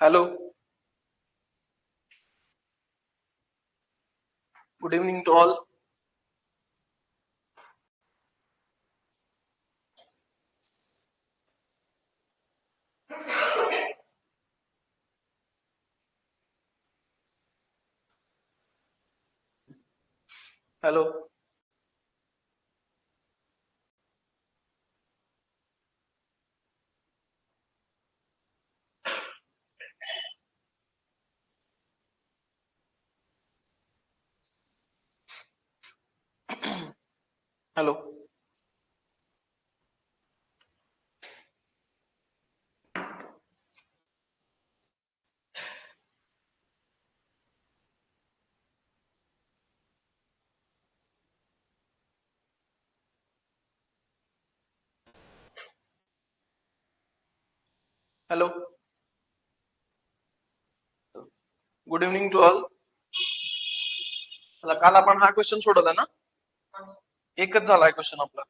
Hello, good evening to all. Hello, hello, hello. Good evening to all. चला, काल आपण हा क्वेश्चन सोडवला ना? एकच झालाय क्वेश्चन आपला.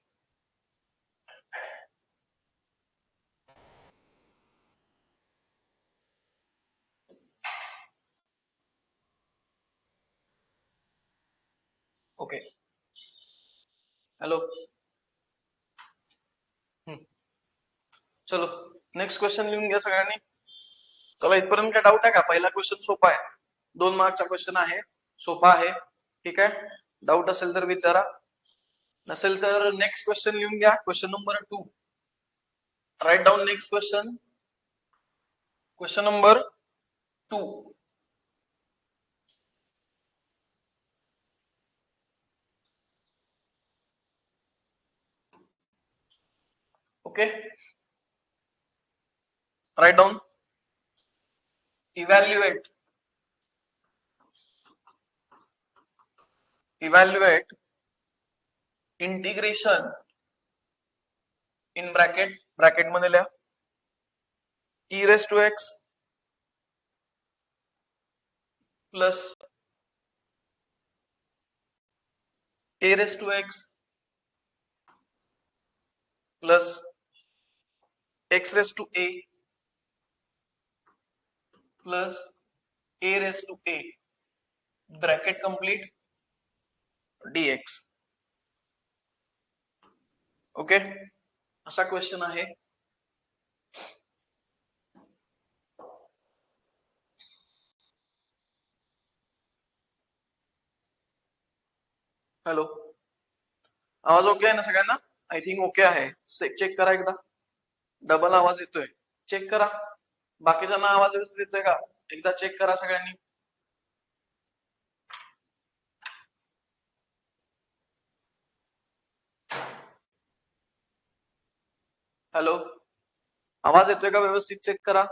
ओके. हॅलो. चलो, नेक्स्ट क्वेश्चन लिहून घ्या सगळ्यांनी. चला, इथपर्यंत काय डाऊट आहे का? पहिला क्वेश्चन सोपा आहे. 2 मार्कचा क्वेश्चन आहे, सोपा आहे. ठीक आहे. डाऊट असेल तर विचारा, नसेल तर नेक्स्ट क्वेश्चन लिहून घ्या. Question number 2. Right down next question. Question number 2. Okay. Write down. Evaluate integration in bracket मध्ये लिहा e raised to x plus a raised to x plus x raised to a plus a raised to a bracket complete dx. Okay, असा question आहे. Hello, आवाज okay आहे ना सगळ्यांना? I think okay आहे. Check करा एकदा. डबल आवाज येतोय, चेक करा. बाकीच्यांना आवाज व्यवस्थित येतोय का? एकदा चेक करा सगळ्यांनी. हॅलो, आवाज येतोय का व्यवस्थित? चेक करा.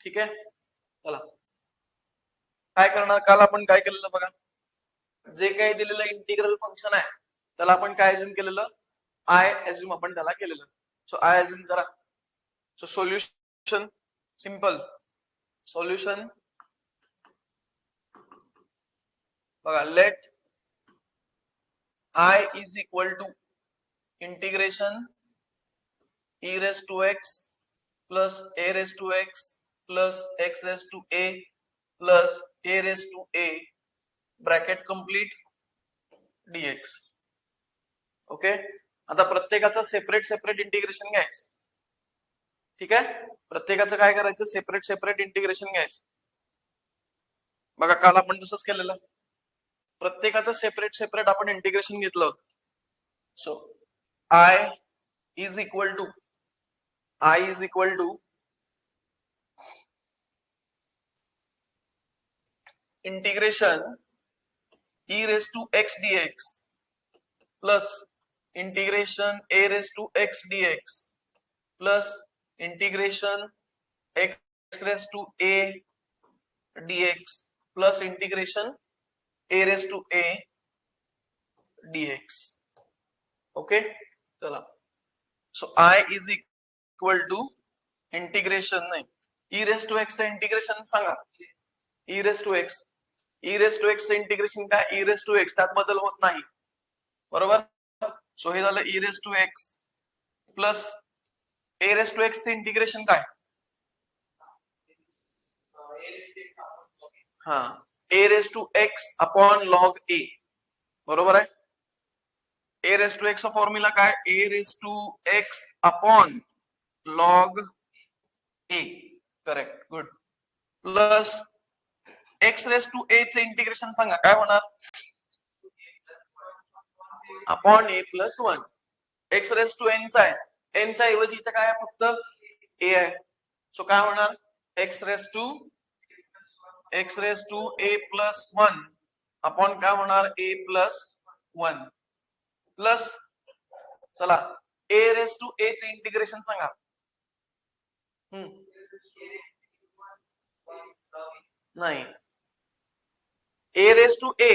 ठीक आहे. चला, काय करणार? काल आपण काय केलेलं बघा. जे काही दिलेलं इंटिग्रल फंक्शन आहे त्याला आपण काय अज्युम केलेलं? आय अज्युम आपण त्याला केलेलं. सो आय अज्युम करा. So solution simple. सोल्युशन बघा, late I is equal to integration e raised to x plus a raised to x plus x raised to a plus a raised to a bracket complete dx. Okay. आता प्रत्येकाचं separate integration घ्यायचं. ठीक आहे. प्रत्येकाचं काय करायचं? Separate integration घ्यायचं. बघा, काल आपण तसंच केलेलं. प्रत्येकाचं सेपरेट आपण इंटिग्रेशन घेतलं होतं. So I is equal to integration e raised to x dx plus integration a raised to x dx plus integration x raised to a dx plus integration a raised to a dx. Okay. चला, so I is equal to integration नाही, e raised to x चं integration सांगा. e raised to x चं integration काय? e raised to x त्यात बदल होत नाही, बरोबर. सो हे झालं e raised to x plus a raise to x चे इंटिग्रेशन काय? हा, a raise to x upon log a, बरोबर आहे. ए रेस टू एक्स चा फॉर्म्युला काय? A raise to x upon log a, correct, good. Plus x raise to a चे integration सांगा काय होणार? Upon a plus one. X raise to n चा आहे, एन च्या ऐवजी इथे काय आहे? फक्त ए आहे. सो काय होणार? X raise to a plus one upon काय होणार? ए प्लस वन. प्लस चला ए रेस टू ए चे इंटिग्रेशन सांगा. नाही, ए रेस टू ए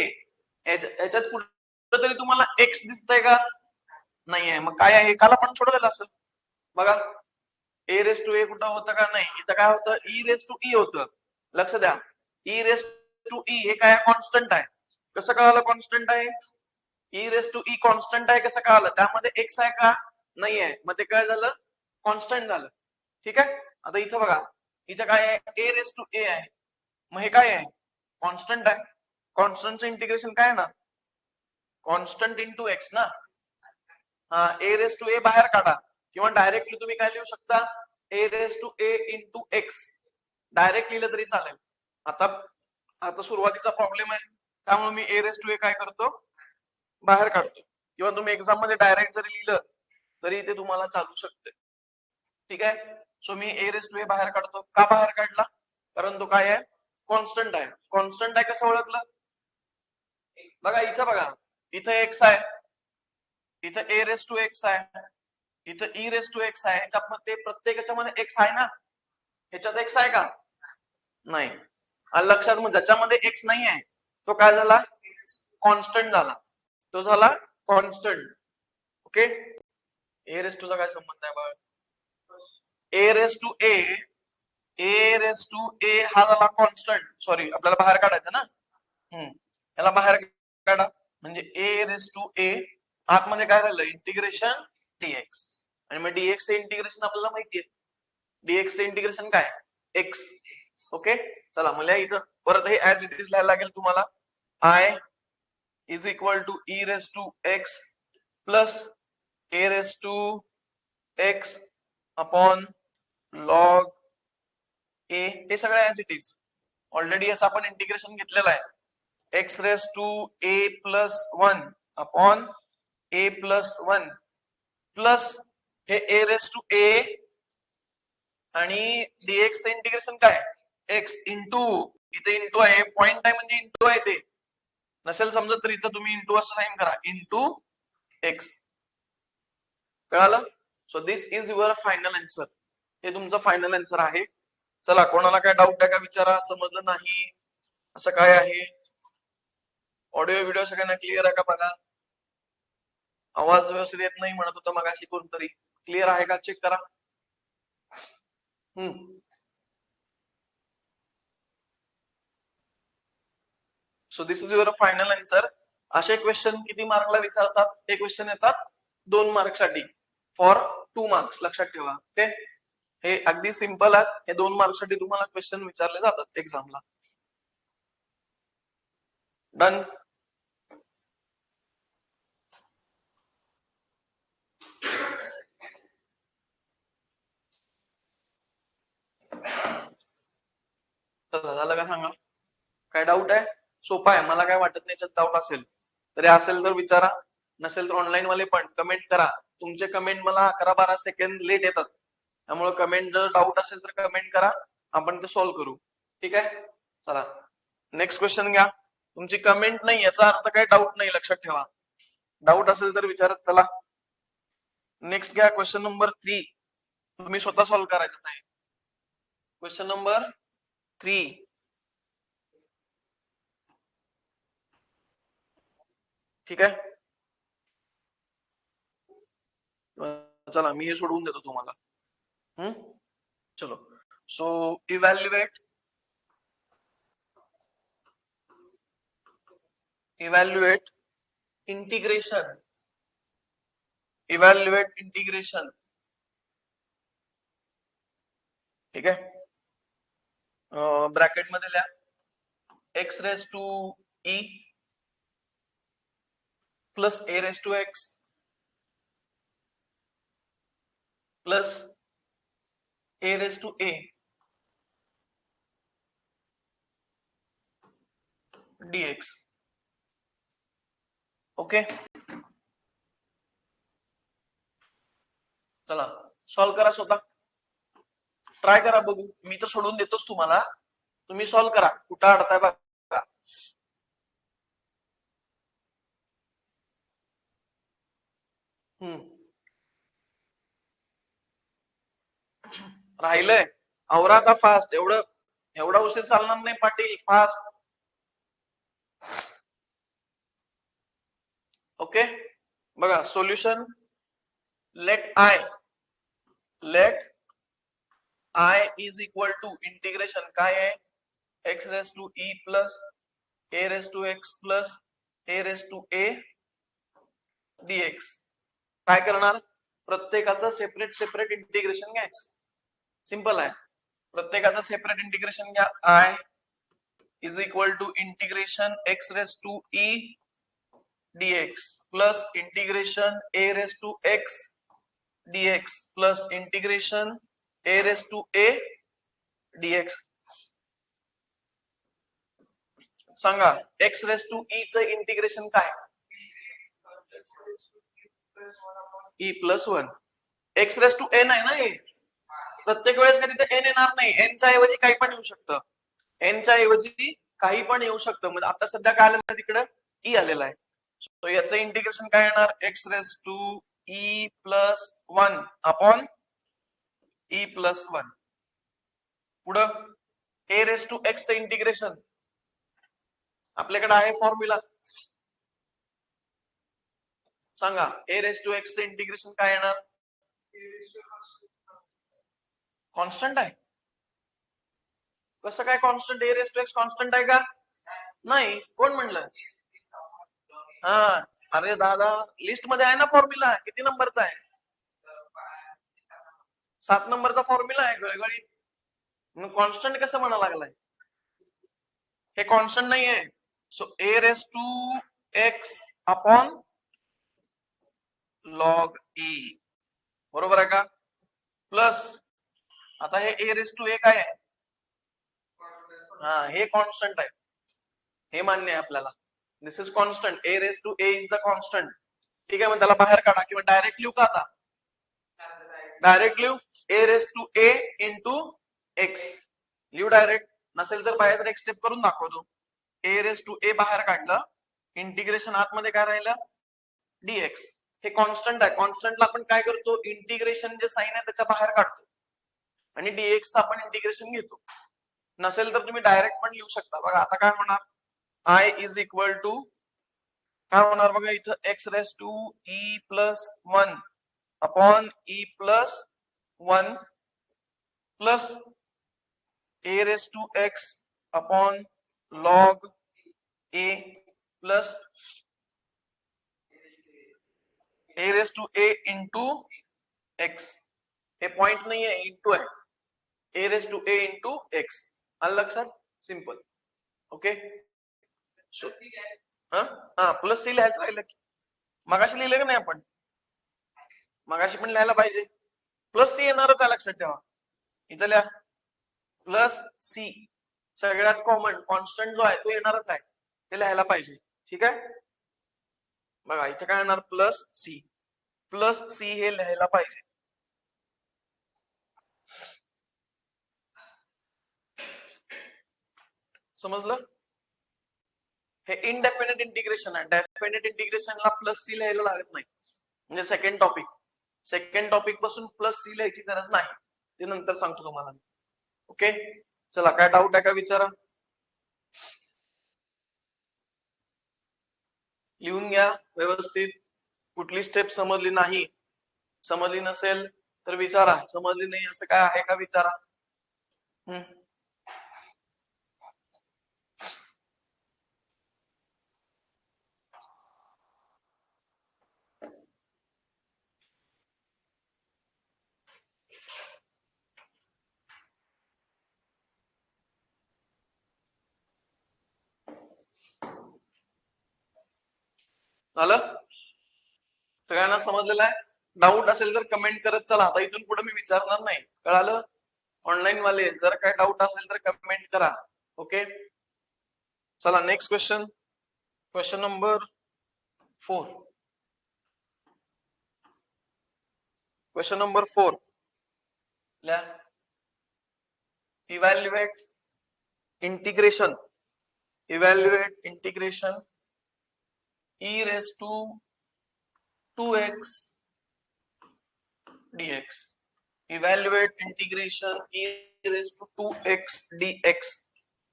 याच्यात कुठेतरी तुम्हाला एक्स दिसतंय का? नाही आहे. मग काय आहे? काल आपण सोडवलेलं असेल बघा. ए रेस टू ए कुठं होतं का? नाही, इथं काय होतं? ई रेस टू ई होतं. लक्ष द्या, ई रेस टू ई हे काय? कॉन्स्टंट आहे. कसं कळालं कॉन्स्टंट आहे? E raise to e constant आहे कसं कळालं? त्यामध्ये एक्स आहे का? नाही आहे. मग ते काय झालं? कॉन्स्टंट झालं. ठीक आहे. आता इथं बघा, इथं काय आहे? ए रेस टू ए आहे. मग हे काय आहे? कॉन्स्टंट आहे. कॉन्स्टंटचं इंटिग्रेशन काय ना? कॉन्स्टंट इंटू एक्स ना. हा, ए रेस टू ए बाहेर काढा किंवा डायरेक्टली तुम्ही काय लिहू शकता? A raise to a into x direct लिहिलं तरी चालेल. आता सुरुवातीचा प्रॉब्लेम आहे त्यामुळे मी ए रेस टू ए काय करतो? बाहेर काढतो. किंवा तुम्ही एक्झाम मध्ये डायरेक्ट जरी लिहिलं तरी ते तुम्हाला चालू शकते. ठीक आहे. सो मी ए रेस टू ए बाहेर काढतो. का बाहेर काढला? कारण तो काय आहे? कॉन्स्टंट आहे. कॉन्स्टंट आहे कसं ओळखलं? बघा इथं, बघा इथं एक्स आहे, इथं ए रेस टू एक्स आहे, इथं ई रेस टू एक्स आहे. ह्याच्यामध्ये प्रत्येक ह्याच्यामध्ये एक्स आहे ना. ह्याच्यात एक्स आहे का? नाही. आणि लक्षात, मग ज्याच्यामध्ये एक्स नाही आहे तो काय झाला? कॉन्स्टंट झाला. तो झाला constant. Okay. A raise to चा काय संबंध आहे बघा? A raise to a raise to a हा झाला कॉन्स्टंट. सॉरी, आपल्याला बाहेर काढायचं ना. याला बाहेर काढा म्हणजे ए रेस टू ए आतमध्ये काय राहिलं? Integration d x. आणि मग डीएक्स चे इंटिग्रेशन आपल्याला माहितीये. डीएक्स चे इंटिग्रेशन काय? एक्स. ओके. चला मला इथं परत हे ऍज इट इज लिहायला लागेल तुम्हाला. I is equal to e raise to x plus a raise to x upon log a. हे सगळं ऍज इट इज. ऑलरेडी याचं आपण इंटिग्रेशन घेतलेलं आहे. X raise to a plus one upon a plus one plus हे a raise to ए आणि dx चे integration काय? एक्स इंटू, इथे इंटू आहे, पॉइंट आहे म्हणजे इंटू आहे. ते नसेल समजत तर इथं तुम्ही इंटू असं साइन करा, इंटू एक्स. कळालं? So this is your final answer. हे तुमचं फायनल आन्सर आहे. चला, कोणाला काय डाऊट आहे का विचारा. समजलं नाही असं काय आहे? ऑडिओ व्हिडिओ सगळ्यांना क्लिअर आहे का बघा? आवाज व्यवस्थित येत नाही म्हणत होतं मगाशी कोणतरी. क्लिअर आहे का चेक करा. So this is your final answer. असे क्वेश्चन किती मार्कला विचारतात? हे क्वेश्चन येतात 2 मार्कसाठी, फॉर 2 मार्क्स. लक्षात ठेवा. ओके. हे अगदी सिंपल आहे. हे 2 मार्कसाठी तुम्हाला क्वेश्चन विचारले जातात एक्झामला. डन. झालं का सांगा? काय डाऊट आहे? सोपा आहे. मला काय वाटत नाही याच्यात डाऊट असेल. तरी असेल तर विचारा, नसेल तर ऑनलाईन वाले पण कमेंट करा. तुमचे कमेंट मला 11-12 सेकंड लेट येतात. त्यामुळे कमेंट जर डाऊट असेल तर कमेंट करा, आपण ते सॉल्व्ह करू. ठीक आहे. चला नेक्स्ट क्वेश्चन घ्या. तुमची कमेंट नाही याचा अर्थ काही डाऊट नाही. लक्षात ठेवा. डाऊट असेल तर विचारत चला. नेक्स्ट घ्या क्वेश्चन नंबर 3. तुम्ही स्वतः सॉल्व्ह करायचं नाही. Question number 3. ठीक आहे. चला मी हे सोडवून देतो तुम्हाला. चलो. सो इव्हॅल्युएट integration ठीक आहे. ब्रॅकेट मध्ये लिहा x raise to e plus a raise to x plus a raise to a dx. Okay, चला सॉल्व करा, स्वतः ट्राय करा, बघू. मी तर सोडून देतोच तुम्हाला, तुम्ही सॉल्व करा. कुठं अडताय बघा. राहिलंय, आवरा आता फास्ट. एवढा उशीर चालणार नाही पाटील, फास्ट. ओके, बघा solution. Let I is equal to integration काय आहे, x raise to e plus a raise to x plus a raise to a d x. काय करणार, प्रत्येकाचं सेपरेट इंटिग्रेशन घ्यायचं. सिंपल आहे, प्रत्येकाचं सेपरेट इंटिग्रेशन घ्या. I is equal to integration x raise to e dx plus integration a raise to x dx plus integration a raise to a dx. सांगा x raise to e च integration काय, e plus one. X raise to n आहे ना हे, प्रत्येक वेळेस का तिथे एन येणार नाही, एन च्या ऐवजी काही पण येऊ शकतं, एन च्या ऐवजी काही पण येऊ शकतं. म्हणजे आता सध्या काय आलेलं आहे, तिकडं ई आलेला आहे. सो याचं इंटिग्रेशन काय येणार, x raise to e plus one upon e plus one. पुढं ए रेस टू एक्स चं इंटिग्रेशन आपल्याकडे आहे फॉर्म्युला. सांगा ए रेस टू एक्स चं इंटिग्रेशन काय येणार, कॉन्स्टंट आहे. कसं काय constant, a raise to x constant आहे का, नाही. कोण म्हणलं, हा अरे दादा लिस्ट मध्ये आहे ना फॉर्म्युला, किती नंबरचा आहे, 7 नंबरचा फॉर्म्युला आहे. गळगळी मग कॉन्स्टंट कसं म्हणा लागलाय, हे कॉन्स्टंट नाही आहे. So a raise to x upon log e, बरोबर आहे का. प्लस आता हे ए रेस टू ए काय आहे, हा हे कॉन्स्टंट आहे, हे मान्य आहे आपल्याला. This is constant, a raise to a is the constant. ठीक आहे, मग त्याला बाहेर काढा किंवा डायरेक्ट लिहू का, आता डायरेक्ट लिहू a raise to a into x, लिहू डायरेक्ट. नसेल तर बाहेर एक स्टेप करून दाखवतो. ए रेस टू ए बाहेर काढलं, इंटिग्रेशन आतमध्ये काय राहिलं, डीएक्स. हे कॉन्स्टंट आहे, कॉन्स्टंटला आपण काय करतो, इंटिग्रेशन जे साइन आहे त्याच्या बाहेर काढतो आणि डीएक्स आपण इंटिग्रेशन घेतो. नसेल तर तुम्ही डायरेक्ट पण लिहू शकता. बघा आता काय होणार, आय इज इक्वल टू काय होणार बघा इथं, x raise to e plus one upon e plus one plus a raise to x upon log a plus a raise to a into x. हे पॉइंट नाही आहे, इंटू आहे, a raise to a into x. आलं लक्षात, simple. Okay, हा plus c लिहायचं राहिलं की, मगाशी लिहिलं का नाही आपण, मगाशी पण लिहायला पाहिजे. प्लस सी येणारच आहे, लक्षात ठेवा. इथं लिहा प्लस सी, सगळ्यात कॉमन कॉन्स्टंट जो आहे तो येणारच आहे, ते लिहायला पाहिजे. ठीक आहे, बघा इथे काय येणार, प्लस सी हे लिहायला पाहिजे. समजलं, हे इनडेफिनेट इंटिग्रेशन आहे. डेफिनेट इंटिग्रेशनला प्लस सी लिहायला लागत नाही. म्हणजे सेकंड टॉपिक पासून प्लस सी लिहायची गरज नाही, ते नंतर सांगतो तुम्हाला. ओके, चला काय डाऊट आहे का विचारा, लिहून घ्या व्यवस्थित. कुठली स्टेप समजली नाही, समजली नसेल तर विचारा, समजली नाही असं काय आहे का विचारा. झालं? सगळ्यांना समजलेलं आहे? डाऊट असेल तर कमेंट करत चला. आता इथून पुढे मी विचारणार नाही, कळालं? ऑनलाईन वाले जर काय डाऊट असेल तर कमेंट करा. ओके, चला next question. Question number 4. Question number 4. Evaluate integration e raised to 2x dx. Evaluate integration e raised to 2x dx.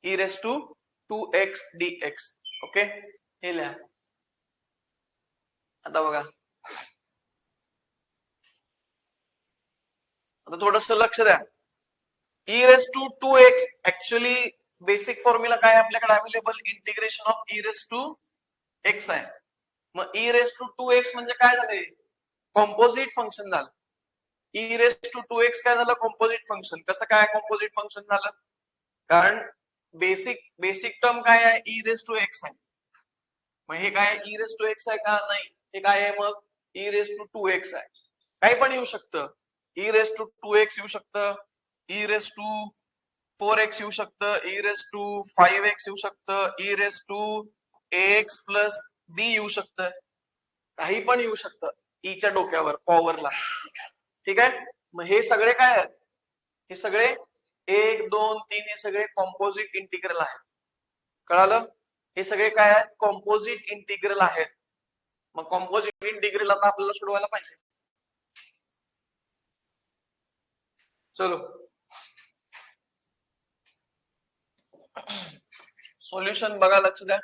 e raised to 2x dx. Okay, हे लिहा. आता बघा, आता थोडस लक्ष द्या. e raised to 2x actually basic formula काय आपल्याकडे available? Integration of e raised to x आहे. मग e raised to 2x म्हणजे काय झालंय? कॉम्पोजिट फंक्शन झालं. e raised to 2x काय झालं? Composite function. कसं काय कॉम्पोजिट फंक्शन झालं? कारण बेसिक टर्म काय आहे? e raised to x आहे. मग हे काय e raised to x आहे का? नाही. हे काय आहे मग? e raised to 2x आहे. काही पण येऊ शकतं. e raised to 2x येऊ शकतं, e raised to 4x येऊ शकतं, e raised to 5x येऊ शकतं, e raised to ax plus b येऊ शकतं. काही पण येऊ शकतं e च्या डोक्यावर, पॉवरला. ठीक आहे? मग हे सगळे काय आहेत? हे सगळे 1, 2, 3 हे सगळे कॉम्पोजिट इंटिग्रल आहेत. कळालं? हे सगळे काय आहेत? कॉम्पोजिट इंटिग्रल आहेत. मग कॉम्पोजिट इंटिग्रल आता आपल्याला सोडवायला पाहिजे. चलो, सोल्युशन बघा, लक्ष द्या.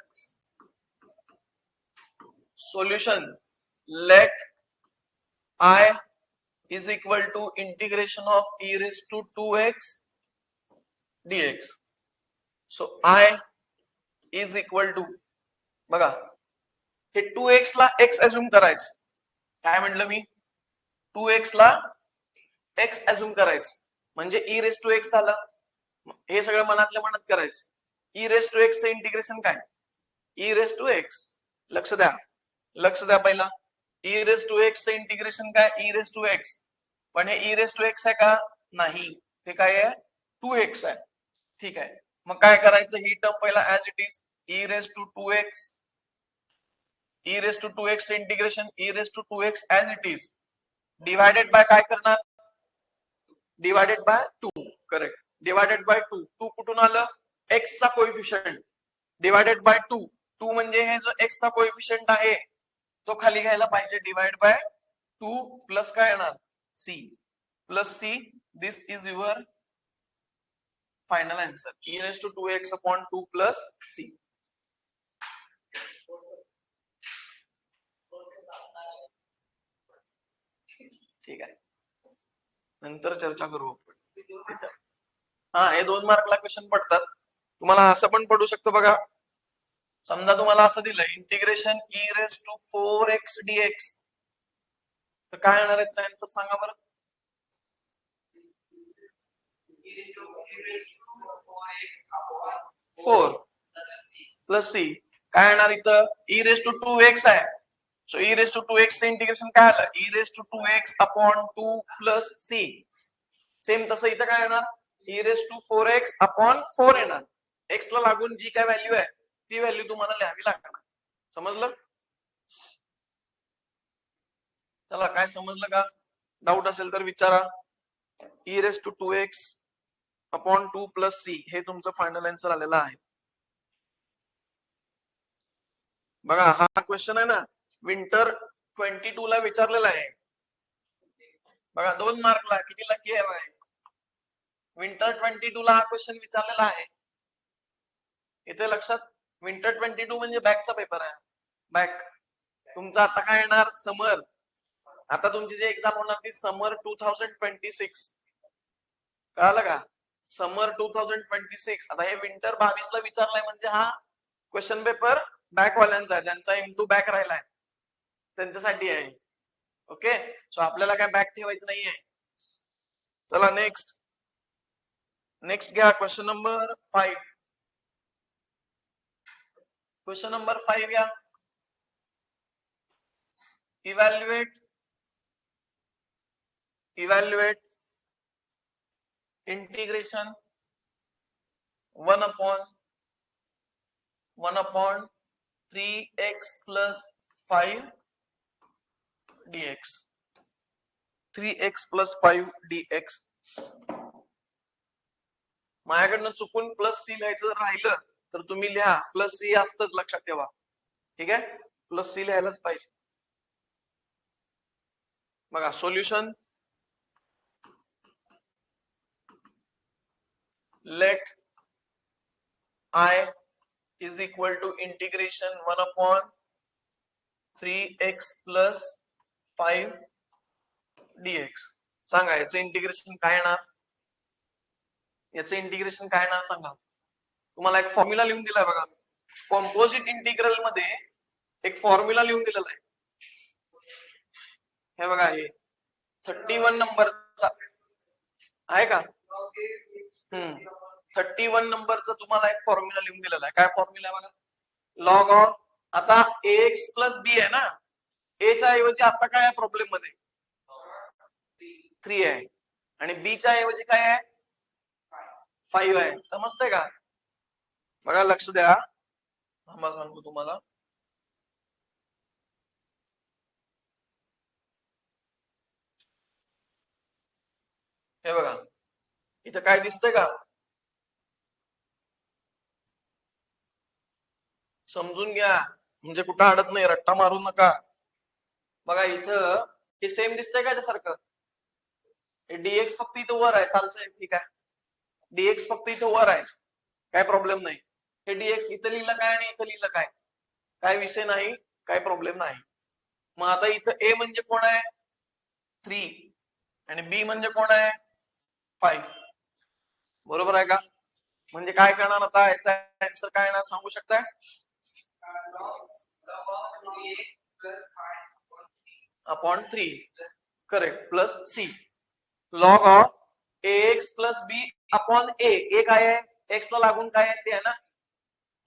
Solution, let I is equal to integration of e raised to 2x dx. So I is equal to, बघा, हे 2x ला x अज्युम करायचं. काय म्हटलं मी? 2x ला x अज्युम करायचं म्हणजे e raised to x झालं. हे सगळं मनातल्या मनात करायचं. e raised to x चं इंटिग्रेशन काय? e raised to x. लक्ष द्या पहिला. e raised to x चं इंटिग्रेशन काय? e raised to x. पण हे e raised to x आहे का? नाही. ते काय आहे? 2x आहे. ठीक आहे, मग काय करायचं? ही टर्म पहिला as it is e raised to 2x. e raised to 2x integration e raised to 2x as it is divided by काय करणार? Divided by 2. Correct, divided by 2. 2 कुठून आलं? x चा कोएफिशियंट डिवायडेड बाय 2. 2 म्हणजे हे जो x चा coefficient आहे तो खाली घ्यायला पाहिजे. डिवाइड बाय 2 प्लस काय येणार? c plus c. This is your final answer. e raised to 2x upon 2 plus c. ठीक आहे, नंतर चर्चा करू आपण. हा, हे 2 मार्कला क्वेश्चन पडतात. तुम्हाला असं पण पडू शकतो बघा. समजा तुम्हाला असं दिलंय integration e raised to 4x dx, तर काय येणार आहे आन्सर सांगा बरं? 4 प्लस c. काय येणार इथं? e raised to 2x आहे. So e raised to 2x चे इंटिग्रेशन काय आलं? e raised to 2x upon 2 plus c. Same तसं इथं काय येणार? e raised to 4x upon 4 येणार. x ला लागून जी काय व्हॅल्यू आहे ती व्हॅल्यू तुम्हाला लिहावी लागणार. समजलं? चला, काय समजलं का? डाऊट असेल तर विचारा. e raised to 2x upon 2 plus c हे तुमचं फायनल आन्सर आलेला आहे. बघा, हा क्वेश्चन आहे ना, विंटर 22 ला विचारलेला आहे. बघा, 2 मार्कला किती लकी आहे बघा. विंटर 22 ला हा क्वेश्चन विचारलेला आहे. इथे लक्षात, विंटर 22 म्हणजे बॅकचा पेपर आहे. बॅक तुमचा आता काय येणार? समर. आता तुमची जी एक्झाम होणार ती समर 2026. कळालं का? समर 2026. आता हे विंटर 22 ला विचारलाय म्हणजे हा क्वेश्चन पेपर बॅकवाल्यांचा आहे, ज्यांचा इंटू बॅक राहिलाय त्यांच्यासाठी आहे. ओके, सो आपल्याला काय बॅक ठेवायचं नाहीये. चला नेक्स्ट घ्या. Question number 5. क्वेश्चन नंबर 5 घ्या. evaluate integration 1 upon 3x plus 5 dx 3x plus 5 dx. माझ्याकडनं चुकून प्लस सी लिहायचं जर राहिलं तर तुम्ही लिहा, प्लस सी असतंच, लक्षात ठेवा. ठीक आहे, प्लस सी लिहायलाच पाहिजे. बघा solution. Let I is equal to integration 1 upon 3x plus 5 dx. सांगा याचं इंटिग्रेशन काय येणार, याचं इंटिग्रेशन काय येणार सांगा. तुम्हाला एक फॉर्म्युला लिहून दिलाय बघा, कॉम्पोजिट इंटिग्रल मध्ये एक फॉर्म्युला लिहून दिलेला आहे. हे बघा, हे 31 नंबरचा आहे का? 31 नंबरचा तुम्हाला एक फॉर्म्युला लिहून दिलेला आहे. काय फॉर्म्युला आहे बघा, लॉग ऑफ, आता ax प्लस बी आहे ना, a च्या ऐवजी आता काय आहे प्रॉब्लेम मध्ये 3 आहे आणि b च्या ऐवजी काय आहे 5 आहे. समजतंय का? बघा लक्ष द्या, आम्हाला सांगतो तुम्हाला. हे बघा इथं काय दिसतंय का, समजून घ्या म्हणजे कुठं अडत नाही, रट्टा मारू नका. बघा इथं हे सेम दिसतंय का याच्यासारखं, डीएक्स फक्त इथं वर आहे, चालतंय ठीक आहे. डीएक्स फक्त इथं वर आहे, काय प्रॉब्लेम नाही. हे डीएक्स इथं लिहिलं काय आणि इथं लिहिलं काय, काय विषय नाही, काय प्रॉब्लेम नाही. मग आता इथं ए म्हणजे कोण आहे 3 आणि बी म्हणजे कोण आहे 5, बरोबर आहे का? म्हणजे काय करणार आता, याचा आन्सर काय येणार सांगू शकताय? Upon 3 correct, plus c. Log of ax plus b upon a काय आहे, एक्स ला लागून काय आहे ते आहे ना,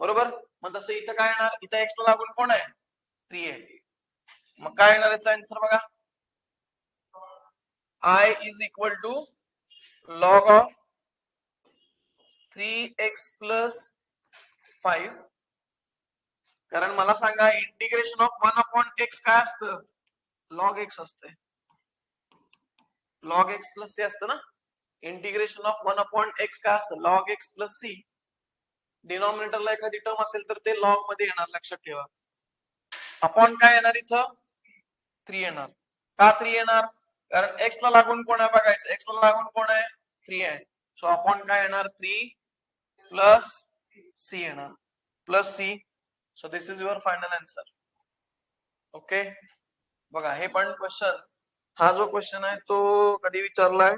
बरोबर. मग तसं इथं काय येणार, इथं एक्स ला लागून कोण आहे 3 आहे. मग काय येणार याचा आन्सर बघा, I is equal to log of 3x plus 5. कारण मला सांगा इंटिग्रेशन ऑफ 1 अपॉन x काय असतं, लॉग x असते. लॉग x प्लस सी असतं ना. इंटिग्रेशन ऑफ 1 अपॉन x काय असतं, लॉग x प्लस सी. डिनॉमिनेटरला एखादी टर्म असेल तर ते लॉग मध्ये येणार, लक्षात ठेवा. अपॉन काय येणार इथं 3 येणार. का 3 येणार, कारण x ला लागून कोण आहे बघायचं, x ला लागून कोण आहे 3 आहे. सो अपॉन काय येणार 3 प्लस सी येणार, plus c. So this is your final answer. Okay, बघा हे पण क्वेश्चन, हा जो क्वेश्चन आहे तो कधी विचारलाय,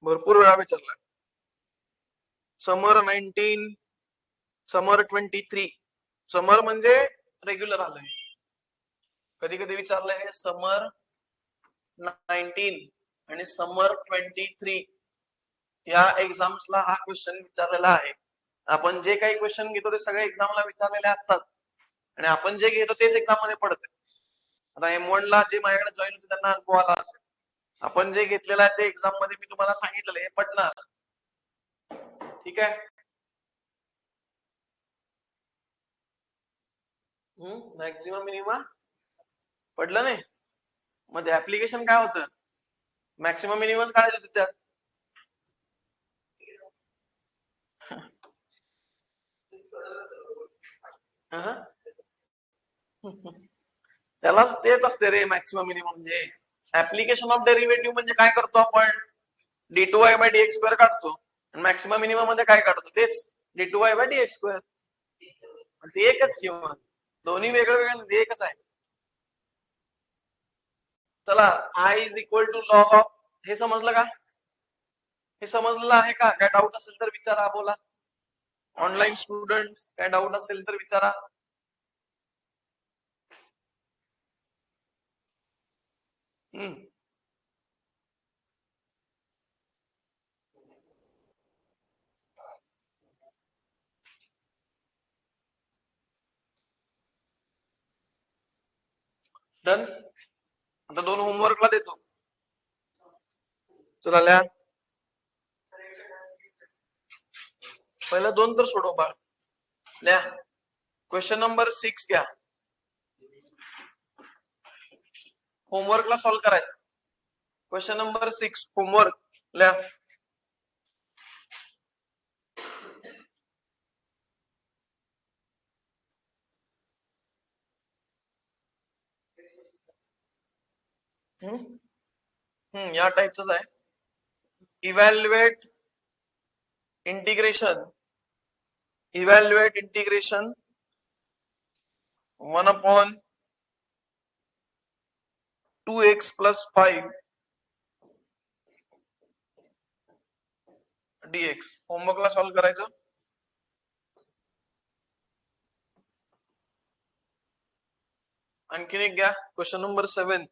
भरपूर वेळा विचारलाय. समर 19, समर 23. समर म्हणजे रेग्युलर आलंय, कधी कधी विचारलंय हे समर 19 आणि समर 23 या एक्झाम्सला हा क्वेश्चन विचारलेला आहे. आपण जे काही क्वेश्चन घेतो ते सगळे एक्झामला विचारलेले असतात आणि आपण जे घेतो तेच एक्झाम मध्ये पडते. आता M1 ला जे माझ्याकडे जॉईन होते त्यांना अनुभव आला असेल, आपण जे घेतलेलं आहे ते एक्झाम मध्ये मी तुम्हाला सांगितलेलं हे पडणार. ठीक आहे, मॅक्झिमम मिनिमम पडलं नाही. मध्ये ऍप्लिकेशन काय होतं, मॅक्सिमम मिनिमम काढायचं होतं त्यात. त्यालाच तेच असते रे मॅक्सिमम मिनिमम. म्हणजे ऍप्लिकेशन ऑफ डेरिव्हेटिव्ह म्हणजे काय करतो आपण, d2y बाय dx स्क्वेअर काढतो आणि मॅक्सिमम मिनिमम मध्ये काय काढतो, तेच d2y बाय dx स्क्वेअर. ते एकच किंवा दोन्ही वेगळं वेगळं एकच आहे. चला I is equal to log of, हे समजलं का, हे समजलं आहे का? काय डाऊट असेल तर विचारा, बोला. ऑनलाईन स्टुडंट काय डाऊट असेल तर विचारा. डन. आता 2 होमवर्कला देतो. चला लिहा. पहिला 2 तर सोडव बा. लिहा. क्वेश्चन नंबर 6 घ्या. होमवर्कला सॉल्व करायचं. क्वेश्चन नंबर 6 होमवर्क लिहा. या टाइपच आहे. Evaluate integration 1/2x plus 5 dx. होमवर्कला सॉल्व करायचं. आणखीन एक घ्या. Question number 7.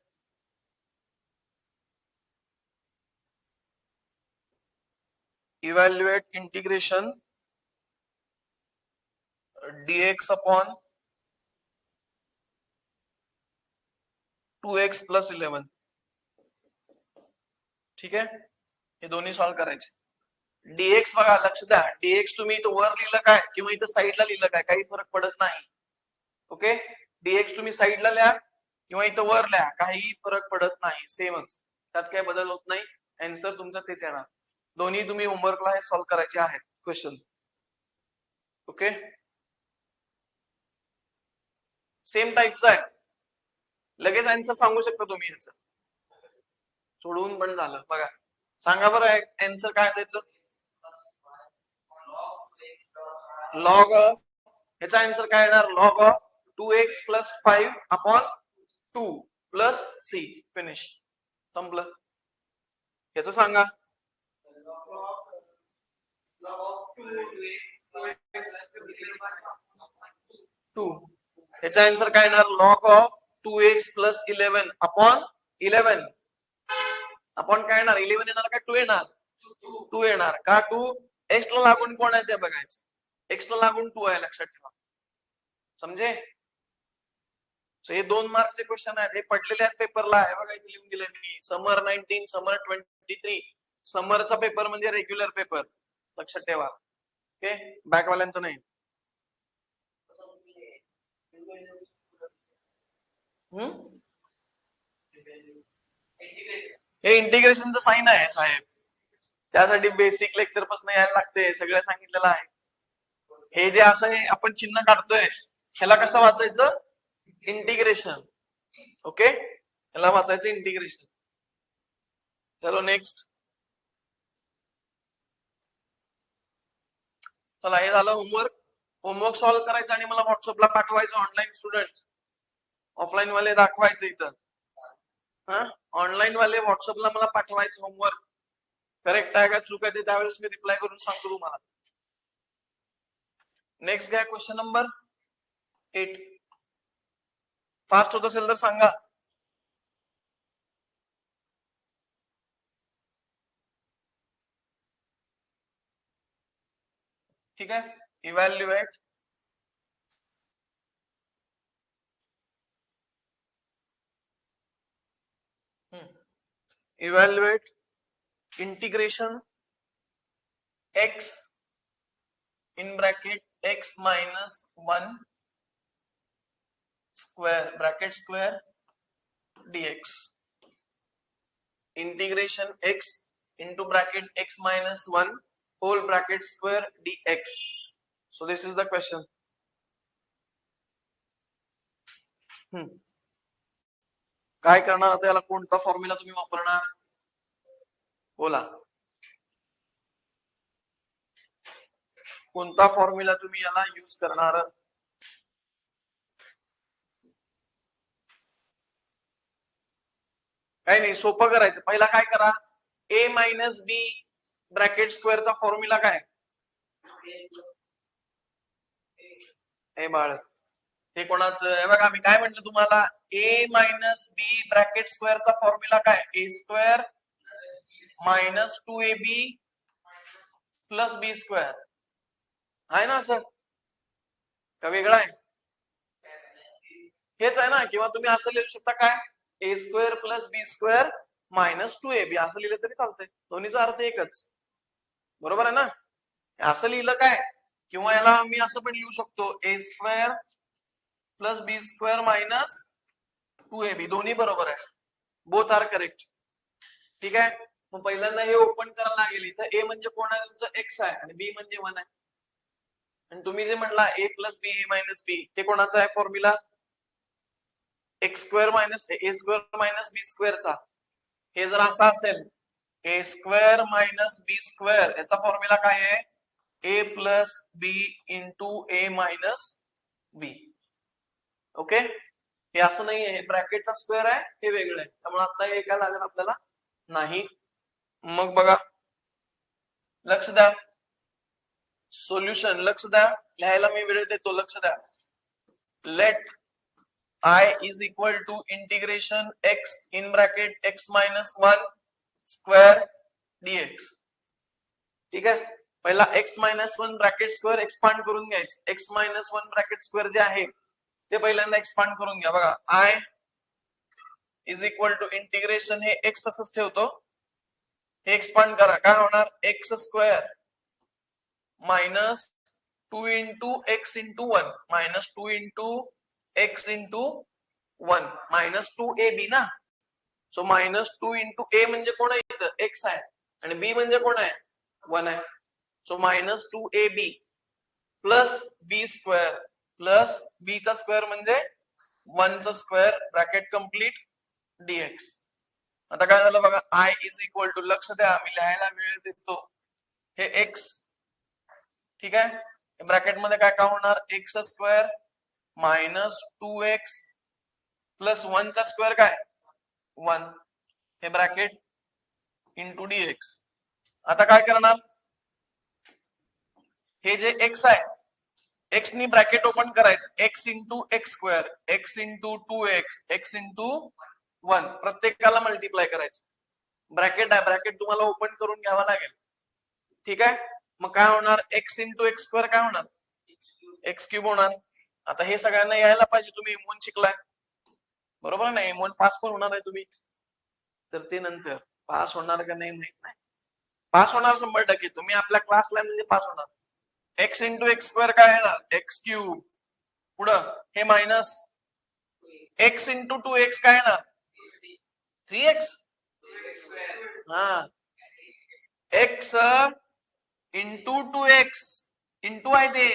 Evaluate integration dx upon 2x plus 11. ठीक आहे. हे दोन्ही सॉल्व करायचे. dx बघा, लक्ष द्या. dx तुम्ही इथं वर लिहिलं काय किंवा इथं साईडला लिहिलं काय काही फरक पडत नाही. ओके. dx तुम्ही साईडला लिहा किंवा इथं वर लिहा काही फरक पडत नाही. सेमच. त्यात काही बदल होत नाही. आन्सर तुमचा तेच येणार. दोन्ही तुम्ही होमवर्कला हे सॉल्व करायचे आहेत क्वेश्चन. ओके. सेम टाईपचा आहे. लगेच आन्सर सांगू शकता तुम्ही याचं. सोडवून पण झालं. बघा सांगा बरं आन्सर काय त्याचं. लॉग ऑफ याचा आन्सर काय येणार. Log of 2x plus 5 upon 2 plus c. Finish. संपलं. याचं सांगा. याचा आन्सर काय येणार. Log of 2x plus 11 upon 11 upon काय येणार. 11 येणार का 2 येणार. 2 येणार का. 2 एक्स ला लागून कोण आहे ते बघायचं. एक्स ला लागून 2 आहे. लक्षात ठेवा. समजे. हे 2 मार्कचे क्वेश्चन आहेत. हे पडलेले आहेत पेपरला आहे. बघा इथे लिहून दिलंय मी. समर 19 समर 23. समरचा पेपर म्हणजे रेग्युलर पेपर. लक्षात ठेवा. ओके. बॅकवाल्यांचं नाही. हे इंटिग्रेशनचं साइन आहे साहेब. त्यासाठी बेसिक लेक्चर पासून यायला लागते. सगळं सांगितलेलं आहे. हे जे असं आहे आपण चिन्ह काढतोय ह्याला कसं वाचायचं. इंटिग्रेशन. ओके. ह्याला वाचायचं इंटिग्रेशन. चलो नेक्स्ट. चला हे झालं होमवर्क. होमवर्क सॉल्व करायचं आणि मला व्हॉट्सअपला पाठवायचं. Online student. ऑफलाईन वाले दाखवायचं इथं. ऑनलाईन वाले व्हॉट्सअपला मला पाठवायचं होमवर्क. करेक्ट आहे का चूक आहे ते त्यावेळेस मी रिप्लाय करून सांगतो तुम्हाला. नेक्स्ट घ्या. Question number 8. फास्ट होत असेल तर सांगा. ठीक आहे. Evaluate integration x in bracket x minus 1 square bracket square dx. Integration x into bracket x minus 1 whole bracket square dx. So this is the question. काय करणार आता याला. कोणता फॉर्म्युला तुम्ही वापरणार बोला. कोणता फॉर्म्युला तुम्ही याला यूज करणार. काही नाही सोपं करायचं. पहिला काय करा. a मायनस b ब्रॅकेट स्क्वेअरचा फॉर्म्युला काय. हे बाळ हे कोणाचं हे बघा. मी काय म्हटलं तुम्हाला. a मायनस b ब्रॅकेट स्क्वेअरचा फॉर्म्युला काय. a square minus 2ab plus b square आहे ना सर. का वेगळा आहे. हेच आहे ना. किंवा तुम्ही असं लिहू शकता काय. ए स्क्वेअर प्लस बी स्क्वेअर मायनस 2ab असं लिहिलं तरी चालतंय, दोन्हीचा अर्थ एकच, बरोबर आहे ना. असं लिहिलं काय, किंवा याला मी असं पण लिहू शकतो ए स्क्वेअर प्लस बी स्क्वेअर मायनस 2ab, दोन्ही बरोबर आहे, बोथ आर करेक्ट. ठीक आहे. मग पहिल्यांदा हे ओपन करायला लागेल. इथं ए म्हणजे कोण आहे तुमचं, एक्स आहे, आणि बी म्हणजे 1 आहे. आणि तुम्ही जे म्हणला ए प्लस बी ए मायनस बी, हे कोणाचा आहे फॉर्म्युला, एक्स स्क्वेअर मायनस ए स्क्वेअर मायनस बी स्क्वेअरचा. हे जर असं असेल ए स्क्वेअर मायनस बी स्क्वेअर, याचा फॉर्म्युला काय आहे, ए प्लस बी इंटू ए मायनस बी. ओके, हे असं नाही आहे, ब्रॅकेटचा स्क्वेअर आहे, हे वेगळं आहे, त्यामुळे आता हे काय लागेल आपल्याला नाही. मग बघा, लक्ष द्या, सोल्युशन लक्ष द्या, लिहायला मी वेळ देतो, लक्ष द्या. Let I is equal to integration x in bracket x minus 1 square dx. ठीक आहे, पहिला x minus 1 bracket square expand करून घ्यायचं. x minus 1 ब्रॅकेट स्क्वेअर जे आहे ते पहिल्यांदा एक्सपांड करून घ्या. बघा, I is equal to integration, हे x तसंच ठेवतो, हे एक्सपांड करा, काय होणार, x square minus 2 into x into 1 minus 2 into x into 1 minus 2ab ना. सो मायनस 2 इंटू ए म्हणजे कोण आहे, इथं x आहे, आणि b म्हणजे कोण आहे, 1 आहे. सो मायनस 2ab प्लस बी स्क्वेअर प्लस बी चा स्क्वेअर म्हणजे 1 चा स्क्वेअर, ब्रॅकेट कंप्लीट, dx. आता काय झालं बघा, I इज इक्वल टू, लक्ष द्या, मी लिहायला वेळ देतो, हे x, ठीक आहे, ब्रॅकेट मध्ये काय काय होणार, x square minus 2x plus 1 चा स्क्वेअर काय 1, हे ब्रॅकेट इंटू dx. आता काय करणार, हे जे x आहे, x नी ब्रॅकेट ओपन करायचं, x into x square, x into 2x, x into 1, प्रत्येकाला मल्टिप्लाय करायचं. ब्रॅकेट आहे, ब्रॅकेट तुम्हाला ओपन करून घ्यावा लागेल. ठीक आहे, मग काय होणार, x इंटू एक्स स्क्वेअर काय होणार, एक्स क्यूब होणार. आता हे सगळ्यांना यायला पाहिजे, तुम्ही M1 शिकलाय, बरोबर नाही, M1 पास पण होणार आहे तुम्ही, तर ते नंतर पास होणार का नाही माहित नाही, पास होणार 100%, तुम्ही आपल्या क्लासला म्हणजे पास होणार. एक्स इंटू एक्स स्क्वेअर काय येणार, एक्स क्यूब, पुढं हे मायनस एक्स इंटू 2x काय येणार, 3x, हा, एक्स इंटू 2x इंटू आहे, ते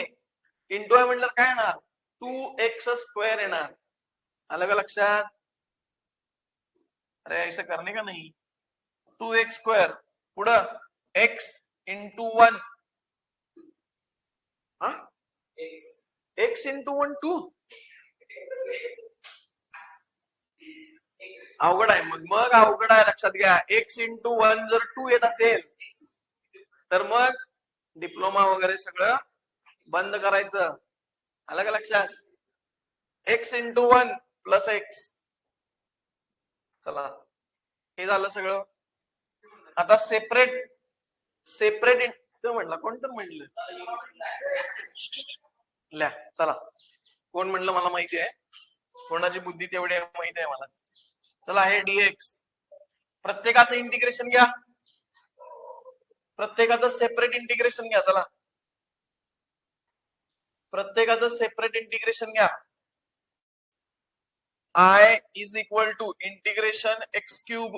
इंटू आहे म्हटलं काय येणार, 2x स्क्वेअर येणार. अलग लक्षात, अरे ऐसा करने का नहीं, 2x स्क्वेअर, पुढं x इंटू 1, हा, x इंटू 1 2, अवघड आहे, मग अवघड आहे, लक्षात घ्या. x इंटू 1 जर 2 येत असेल तर मग डिप्लोमा वगैरे सगळं बंद करायचं. आलं का लक्षात, x इंटू 1 प्लस x. चला, हे झालं सगळं. आता सेपरेट म्हटलं, कोण तर म्हटलं, ल्या, चला, कोण म्हटलं मला माहिती आहे, कोणाची बुद्धी तेवढी आहे माहिती आहे मला. चला, हे dx, प्रत्येकाचं इंटिग्रेशन घ्या, प्रत्येकाचं सेपरेट इंटिग्रेशन घ्या. चला, प्रत्येकाचं सेपरेट इंटिग्रेशन घ्या. I is equal to integration x cube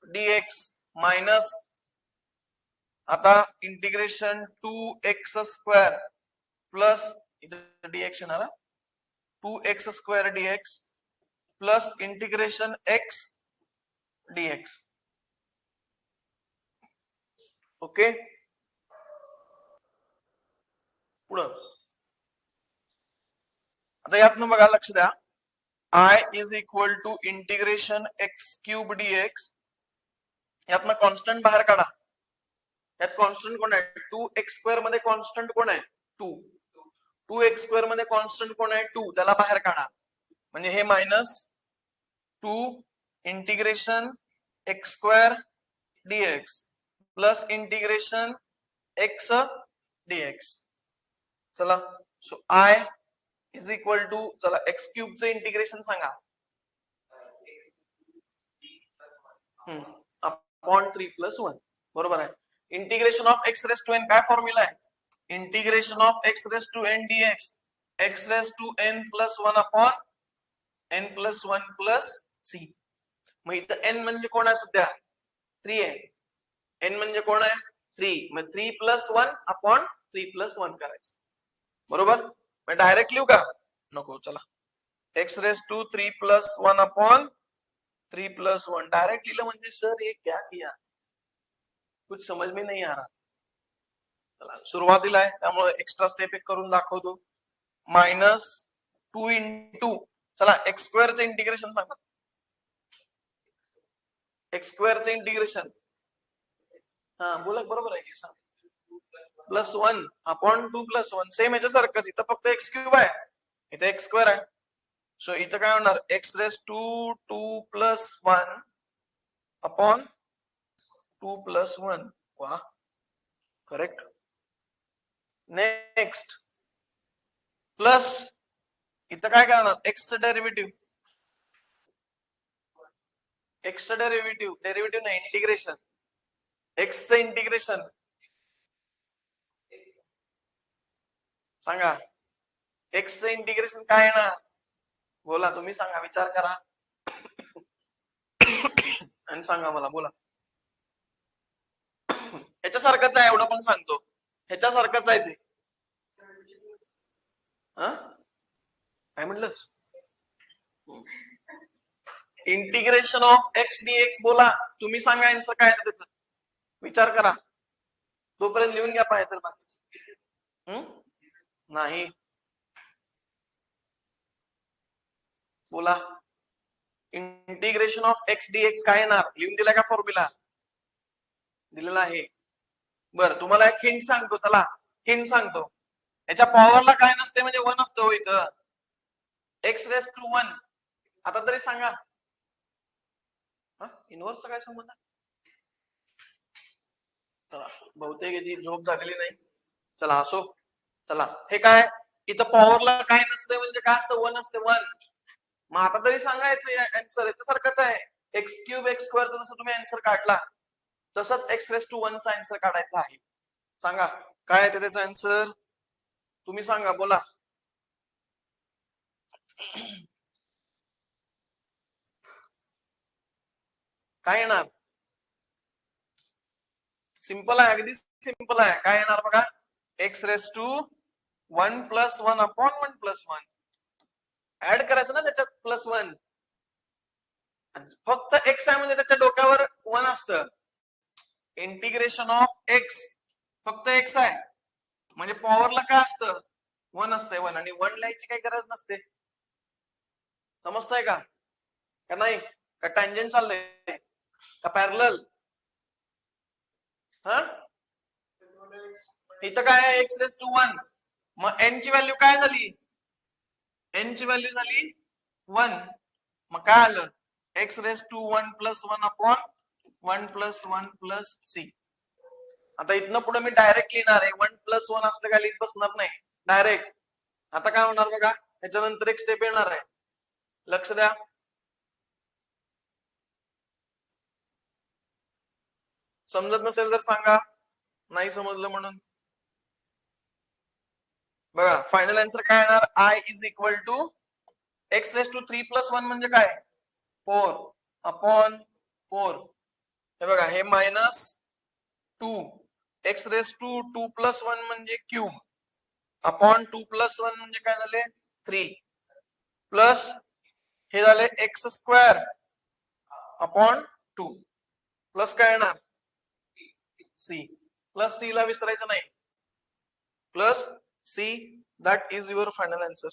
dx minus, आता integration 2x square plus dx येणार, 2x square dx plus integration x dx. Okay, पुढं आता यातनं बघा, लक्ष द्या, I is equal to integration x cube dx, यातनं कॉन्स्टंट बाहेर काढा. यात कॉन्स्टंट कोण आहे, 2x स्क्वेअर मध्ये कॉन्स्टंट कोण आहे, 2, 2x स्क्वेअर मध्ये कॉन्स्टंट कोण आहे, 2, त्याला बाहेर काढा, म्हणजे हे minus 2 integration x square dx plus integration x dx. चला, so I is equal to, चला, एक्स क्यूबचं इंटिग्रेशन सांगा, अपॉन 3+1 बरोबर आहे. Integration of x raise to n काय फॉर्म्युला आहे? Integration of x raise to n dx x raise to n plus 1 upon n plus 1 plus c. मग इथं n म्हणजे कोण आहे सध्या? 3 आहे. n म्हणजे कोण आहे? 3. मग 3+1 अपॉन 3+1 करायचं बरोबर. मग डायरेक्ट लिहू का? नको, चला x raise to 3+1 upon 3+1 direct लिहिलं म्हणजे सर ये क्या किया, कुछ समझ में नहीं आ रहा. चला सुरुवातीला आहे त्यामुळे एक्स्ट्रा स्टेप एक करून दाखवतो. -2 इंटू चला x स्क्वेअरचं इंटिग्रेशन सांगा. x स्क्वेअरचं इंटिग्रेशन हा बोला बरोबर आहे की सांग. +1 अपॉन 2+1 सेम याच्यासारखंच. इथं फक्त x क्यूब आहे, इथे x स्क्वेअर आहे. सो इथं काय होणार? x raise to 2+1 upon 2+1. वा करेक्ट. नेक्स्ट प्लस इथं काय करणार? x चं डेरिव्हेटिव्ह, डेरिव्हेटिव्ह नाही इंटिग्रेशन. x चं इंटिग्रेशन सांगा. x चं इंटिग्रेशन काय येणार? बोला तुम्ही सांगा, विचार करा आणि सांगा मला. बोला. ह्याच्यासारखंच आहे एवढं पण सांगतो. ह्याच्यासारखंच आहे ते. काय म्हटलंस? इंटिग्रेशन ऑफ x dx बोला तुम्ही सांगा आन्सर काय आहे त्याचं. विचार करा तोपर्यंत लिहून घ्या पाहिजे तर बाकी नाही. बोला इंटिग्रेशन ऑफ x dx काय येणार? लिहून दिला का फॉर्म्युला? दिलेला आहे. बरं तुम्हाला एक हिंट सांगतो. चला हिंट सांगतो. याच्या पॉवरला काय नसते म्हणजे 1 असतो इथं. x रेस टू 1 आता तरी सांगा. इनव्हर्सचा काय संबंध? चला बहुतेक याची झोप झालेली नाही. चला असो. चला हे काय? इथं पॉवरला काय नसते म्हणजे काय असतं? 1 असते 1. मग आता तरी सांगायचं आन्सर याच्यासारखंच आहे. x क्यूब x स्क्वेअरचा जसं तुम्ही आन्सर काढला तसंच x रेस टू 1 चा आन्सर काढायचा आहे. सांगा काय आहे त्याचा आन्सर? तुम्ही सांगा बोला. काय येणार? सिंपल आहे, अगदी सिंपल आहे. काय येणार बघा? x raise to 1 + 1 upon 1 + 1 add करायचं ना त्याच्यात +1. फक्त x आहे म्हणजे त्याच्या डोक्यावर 1 असतं. इंटिग्रेशन ऑफ x फक्त x आहे म्हणजे पॉवरला काय असतं? 1 असते 1 आणि 1 लिहायची काही गरज नसते. समजतंय का? का नाही? का टँजंट चाललंय का पॅरलल? इथं काय आहे? x raise to 1. मग n ची व्हॅल्यू काय झाली? n ची व्हॅल्यू झाली 1. मग काय आलं? x raise to 1 + 1 upon 1 + 1 + c. आता इथनं पुढे मी डायरेक्ट लिहिणार आहे. 1 + 1 असलं काय लिहित बसणार नाही डायरेक्ट. आता काय होणार बघा? त्याच्यानंतर एक स्टेप येणार आहे. लक्ष द्या. समजत नसेल तर सांगा नाही समजलं म्हणून. बघा फायनल आन्सर काय येणार? i = x रेस टू 3 + 1 म्हणजे काय? 4 अपॉन 4. हे बघा हे -2 x रेस टू 2 + 1 म्हणजे क्यूब अपॉन 2 + 1 म्हणजे काय झाले? 3 प्लस हे झाले x स्क्वेअर अपॉन 2 प्लस काय येणार? c. प्लस c ला विसरायचं नाही. Plus c that is your final answer.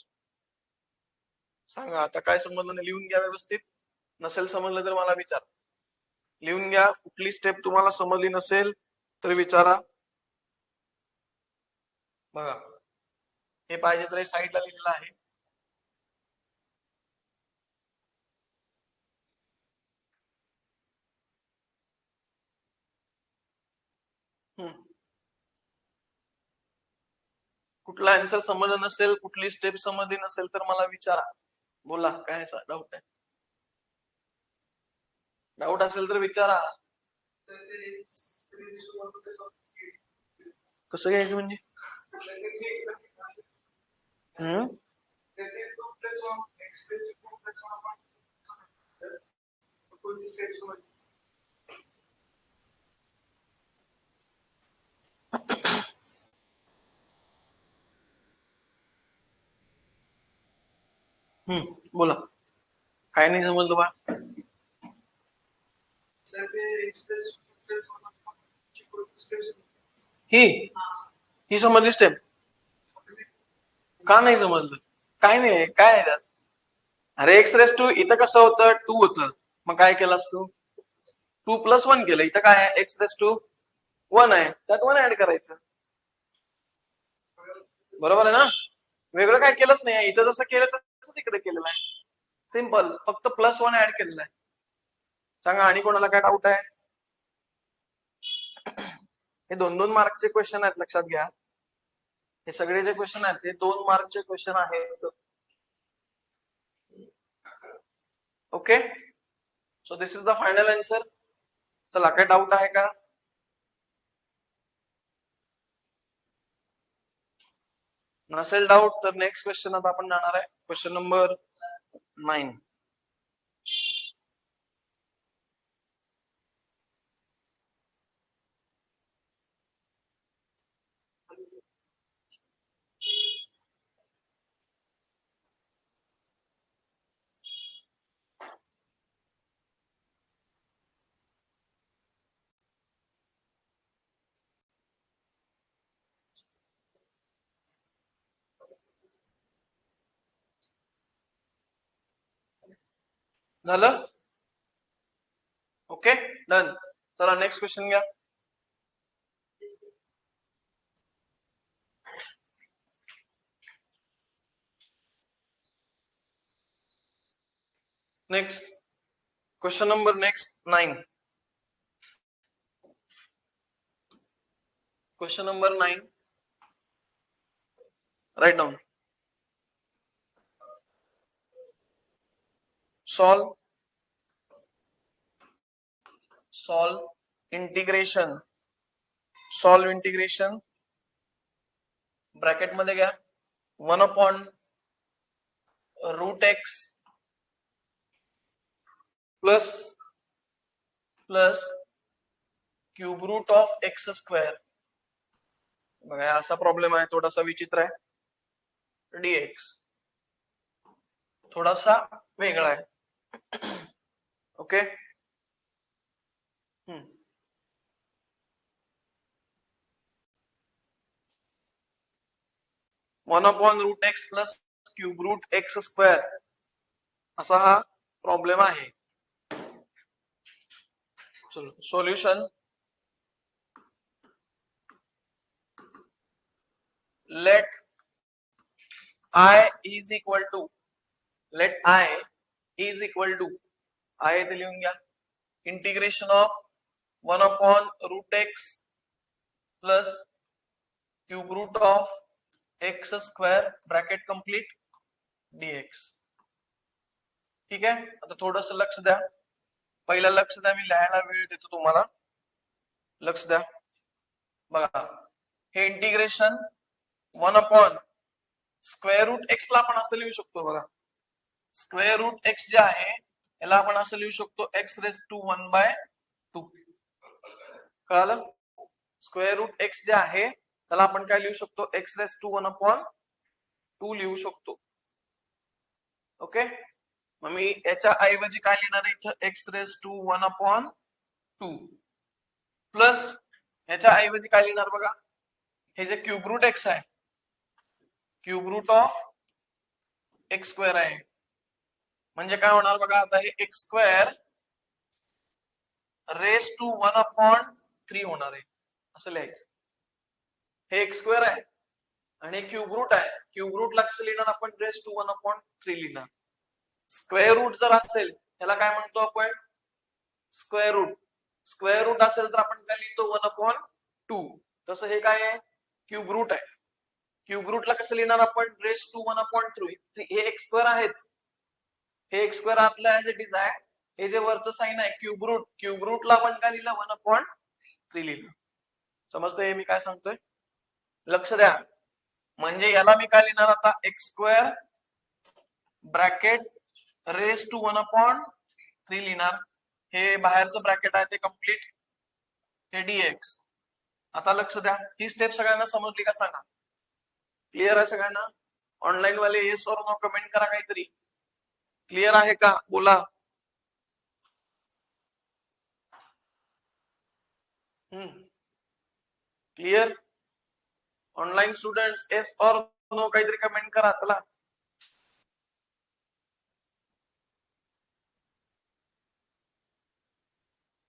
सांगा आता काय समजलं नाही? लिहून घ्या व्यवस्थित. नसेल समजलं तर मला विचार. लिहून घ्या. कुठली स्टेप तुम्हाला समजली नसेल तर विचारा. बघा हे पाहिजे तर साईडला लिहिलेलं आहे. कुठला आन्सर समजलं नसेल, कुठली स्टेप समजली नसेल तर मला विचारा. बोला काय डाऊट आहे? डाऊट असेल तर विचारा. कसं घ्यायचं म्हणजे? बोला, काय नाही समजलं बा. ही ही समजली स्टेप? का नाही समजलं? काय नाही, काय आहे त्यात? अरे एक्स रेस टू इथं कसं होतं, 2 होतं, मग काय केलास तू? 2+1 केलं. इथं काय आहे, एक्स रेस टू 1 आहे, त्यात 1 ऍड करायचं. बरोबर आहे ना? वेगळं काय केलंच नाही. इथं जसं केलं तसंच इकडे केलेलं आहे. सिंपल, फक्त +1 ऍड केलेलं आहे. सांगा आणि कोणाला काय डाऊट आहे? हे 2-2 मार्कचे क्वेश्चन आहेत, लक्षात घ्या. हे सगळे जे क्वेश्चन आहेत ते 2 मार्कचे क्वेश्चन आहेत. Okay, so this is the final answer. चला, काय डाऊट आहे का? नसेल डाऊट तर नेक्स्ट क्वेश्चन आता आपण जाणार आहे. Question number 9. झालं? Okay, done. चला नेक्स्ट क्वेश्चन घ्या. Next question number 9. Question number 9. Right down. Solve integration. Solve integration bracket मध्ये घ्या 1/√x plus cube root of x square. बघा, असा प्रॉब्लेम आहे, थोडासा विचित्र आहे. dx थोडासा वेगळा आहे. Okay, 1/√x plus cube root x square असा हा प्रॉब्लेम आहे. Solution. Let I is equal to I ते लिहून घ्या. Integration of 1/√x plus cube root of x square bracket complete dx. ठीक आहे, आता थोडस लक्ष द्या. पहिला लक्ष द्या, मी लिहायला वेळ देतो तुम्हाला. लक्ष द्या. बघा, हे इंटिग्रेशन 1/√x ला आपण असं लिहू शकतो. बघा, स्क्वेअर रूट एक्स जे आहे याला आपण असं लिहू शकतो x⁻². कळालं? स्क्वेअर रूट एक्स जे आहे त्याला आपण काय लिहू शकतो, x⁻² लिहू शकतो. ओके, मग मी याच्या ऐवजी काय लिहिणार आहे इथं, x⁻² प्लस याच्या ऐवजी काय लिहिणार बघा, हे जे क्यूब रूट एक्स आहे, cube root of x square आहे. म्हणजे काय होणार बघा, आता हे x²⁻³ होणार आहे, असं लिहायचं. हे x² आहे आणि क्यूब रूट आहे. क्यूब रूट ला कसं लिहिणार आपण, r⁻³ लिहिणार. स्क्वेअर रूट जर असेल त्याला काय म्हणतो आपण, स्क्वेअर रूट. स्क्वेअर रूट असेल तर आपण काय लिहितो, 1/2. तसं हे काय आहे, क्यूब रूट आहे. क्यूब रूटला कसं लिहिणार आपण, r⁻². हे x² आहेच, हे x² आतला ऍज इट इज आहे हे जे वरचं साइन आहे क्यूब रूटला आपण काय लिहिलं 1/3 लिहिलं. समजतंय मी काय सांगतोय? लक्ष द्या. म्हणजे याला मी काय लिहिणार आता x² ब्रॅकेट रेस टू 1/3 लिहिणार. हे बाहेरचं ब्रॅकेट आहे ते कम्प्लीट, हे dx. आता लक्ष द्या, ही स्टेप सगळ्यांना समजली का सांगा? क्लिअर आहे सगळ्यांना? ऑनलाईन वाले येस और नो कमेंट करा काहीतरी. क्लिअर आहे का? बोला. क्लिअर? ऑनलाईन स्टुडंट्स येस और नो काहीतरी कमेंट करा. चला.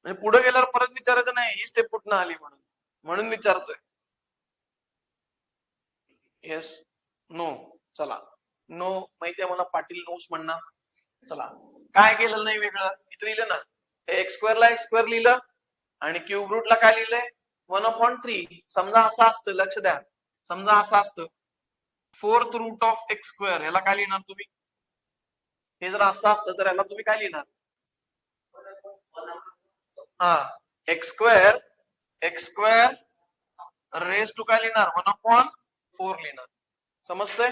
म्हणजे पुढे गेल्यावर परत विचारायचं नाही ही स्टेप कुठनं आली म्हणून विचारतोय. Yes no. चला. नो माहिती आहे मला, पाटील नोस म्हणणार. चला, काय केलेलं नाही वेगळं, इथं लिहिलं ना x² ला x² लिहिलं आणि क्यूब रूटला काय लिहिलंय 1/3. समजा असं असतं, लक्ष द्या, समजा असं असतं 4th रूट ऑफ x², याला काय लिहिणार तुम्ही? हे जर असं असतं तर याला तुम्ही काय लिहिणार? हा, x² रेस टू काय लिहिणार 1/4 लिहिणार. समजतंय?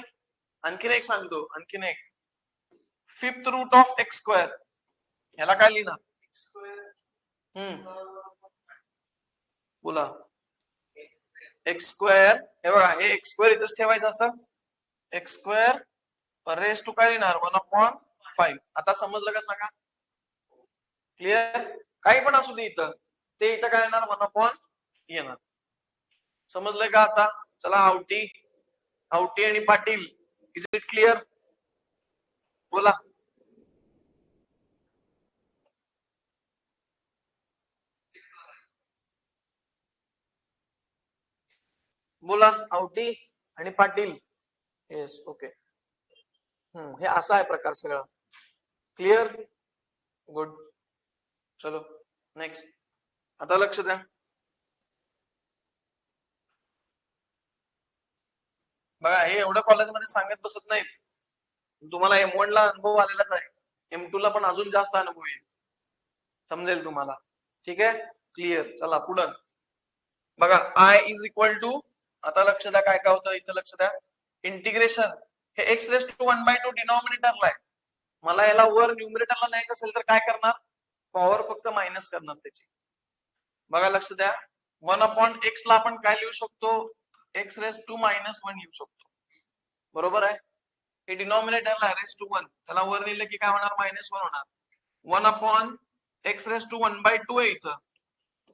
आणखीन एक सांगतो, आणखीन एक 5th रूट ऑफ x², ह्याला काय लिहिणार? बोला. x², हे बघा, हे x² इथंच ठेवायचं असं, x² रेस टू काय लिहिणार 1/5. आता समजलं का सांगा? क्लिअर? काही पण असू दे इथं, ते इथं काय येणार 1/, येणार. समजलंय का आता? चला, आवटी आणि पाटील, इज इट क्लिअर? बोला. बोला, आवटी आणि पाटील. Yes, okay. हे असं आहे प्रकार सगळा. क्लिअर? गुड. चलो नेक्स्ट. आता लक्ष द्या. बघा, हे एवढं कॉलेजमध्ये सांगत बसत नाहीत. तुम्हाला M1 ला अनुभव आलेलाच आहे, M2 ला पण अजून जास्त अनुभव येईल, समजेल तुम्हाला. ठीक आहे? क्लिअर. चला पुढं बघा. I इज इक्वल टू, आता लक्ष द्या काय काय होतं इथं, लक्ष द्या. इंटिग्रेशन हे x⁻² डिनॉमिनेटरला आहे. मला याला वर न्यूमरेटरला न्यायचं असेल तर काय करणार? पॉवर फक्त मायनस करणार त्याची. बघा लक्ष द्या, 1/x ला आपण काय लिहू शकतो? x⁻1 लिहू शकतो. बरोबर आहे? हे डिनॉमिनेटरला r⁻1, त्याला वर लिहिलं की काय होणार? -1 होणार. 1/x⁻1/2 आहे इथं,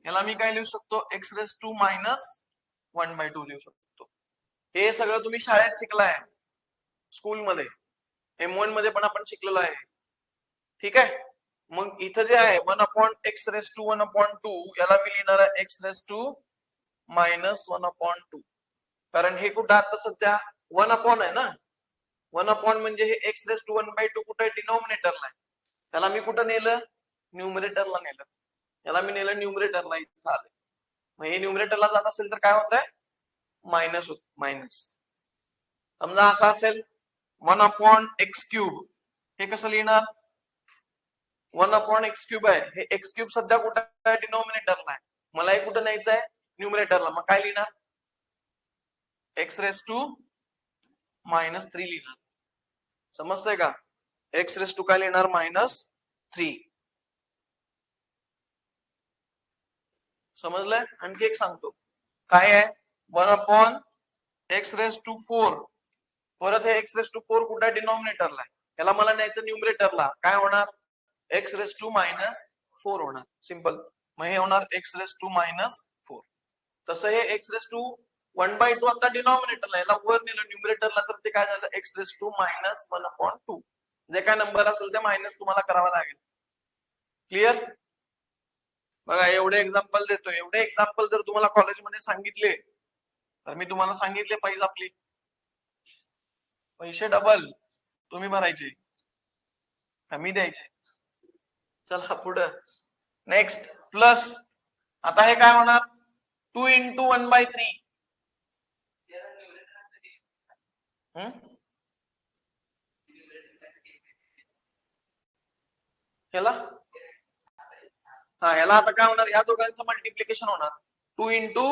याला मी काय लिहू शकतो? x⁻1/2 लिहू शकतो. हे सगळं तुम्ही शाळेत शिकलाय, स्कूलमध्ये, M1 मध्ये पण आपण शिकलेलो आहे. ठीक आहे? मग इथं जे आहे 1/x⁻1/2, याला मी लिहिणार आहे x⁻1/2, कारण हे कुठं आता सध्या 1/ आहे ना. 1/ म्हणजे हे x⁻1/2 कुठे डिनॉमिनेटरला आहे, त्याला मी कुठं नेलं? न्यूमरेटरला नेलं. याला मी नेलं न्यूमरेटरला, इथं आलं. मग हे न्यूमरेटरला जात असेल तर काय होत आहे? मायनस होत, मायनस. समजा असं असेल 1/x³, हे कसं लिहिणार? 1/x³ आहे, हे x³ सध्या कुठं आहे? डिनॉमिनेटरला आहे. मला हे कुठं न्यायचं आहे? न्यूमरेटरला. मग काय लिहिणार? x⁻³ लिहिणार. समजतंय का? x⁻² काय लिहिणार? -3. समजलंय? आणखी एक सांगतो, काय आहे 1/x⁴. परत हे x⁴ कुठे आहे? डिनॉमिनेटरला आहे. याला मला न्यायचं न्यूमरेटरला. काय होणार? x⁻⁻4 होणार. सिंपल. मग हे होणार x⁻⁻4. तसं हे x⁻1/2 आता डिनॉमिनेटरला, याला वर नेलं न्यूमरेटरला, तर ते काय झालं? x⁻1/2. जे काय नंबर असेल ते मायनस तुम्हाला करावा लागेल. क्लिअर? बघा, एवढे एक्झाम्पल देतो. एवढे एक्झाम्पल जर तुम्हाला कॉलेजमध्ये सांगितले तर मी तुम्हाला सांगितले पाहिजे, आपली पैसे डबल तुम्ही भरायचे, कमी द्यायचे. चला पुढं नेक्स्ट. प्लस, आता हे काय होणार? 2 × 1/3. केला? हा याला आता काय होणार, या दोघांचं मल्टिप्लिकेशन होणार 2 इंटू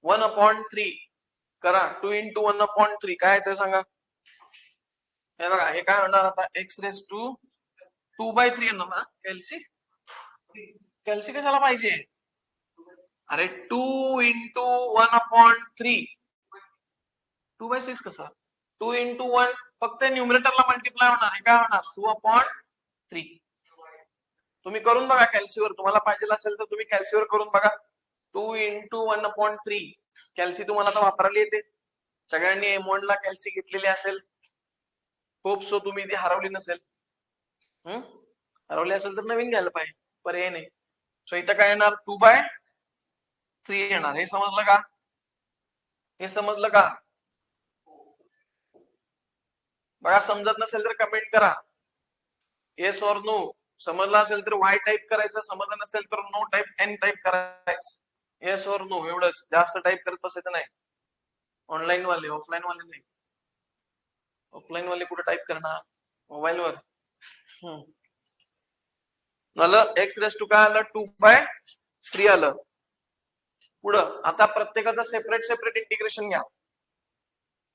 1/3 करा. 2 इंटू 1/3 काय ते सांगा. हे बघा हे काय होणार आता x⁻² 2/3 येणार ना. कॅल्सी कशाला पाहिजे. अरे 2 इंटू 1/3 2/6 कसा 2 इंटू 1 फक्त न्यूमरेटरला मल्टिप्लाय होणार. हे काय होणार 2/3. तुम्ही करून बघा कॅल्सीवर, तुम्हाला पाहिजे असेल तर तुम्ही कॅल्सीवर करून बघा. 2 इंटू 1/3 कॅल्सी तुम्हाला आता वापरायला येते. सगळ्यांनी एमोनला कॅल्सी घेतलेली असेल. होप सो तुम्ही ती हरवली नसेल. हरवली असेल तर नवीन घ्यायला पाहिजे, पर्याय नाही. सो इथं काय येणार 2/3 येणार. हे समजलं का. हे समजलं का. बघा समजत नसेल तर कमेंट करा. येस और नो. समजलं असेल तर वाय टाईप करायचं, समजलं नसेल तर नो टाईप एन टाईप करायचं. येस और नो एवढंच, जास्त टाईप करत बसायचं नाही. ऑनलाईन वाले, ऑफलाईन वाले नाही. ऑफलाईन वाले कुठे टाईप करणार मोबाईलवर. झालं. x⁻² काय आलं 2/3 आलं. पुढं आता प्रत्येकाचं सेपरेट सेपरेट इंटिग्रेशन घ्या.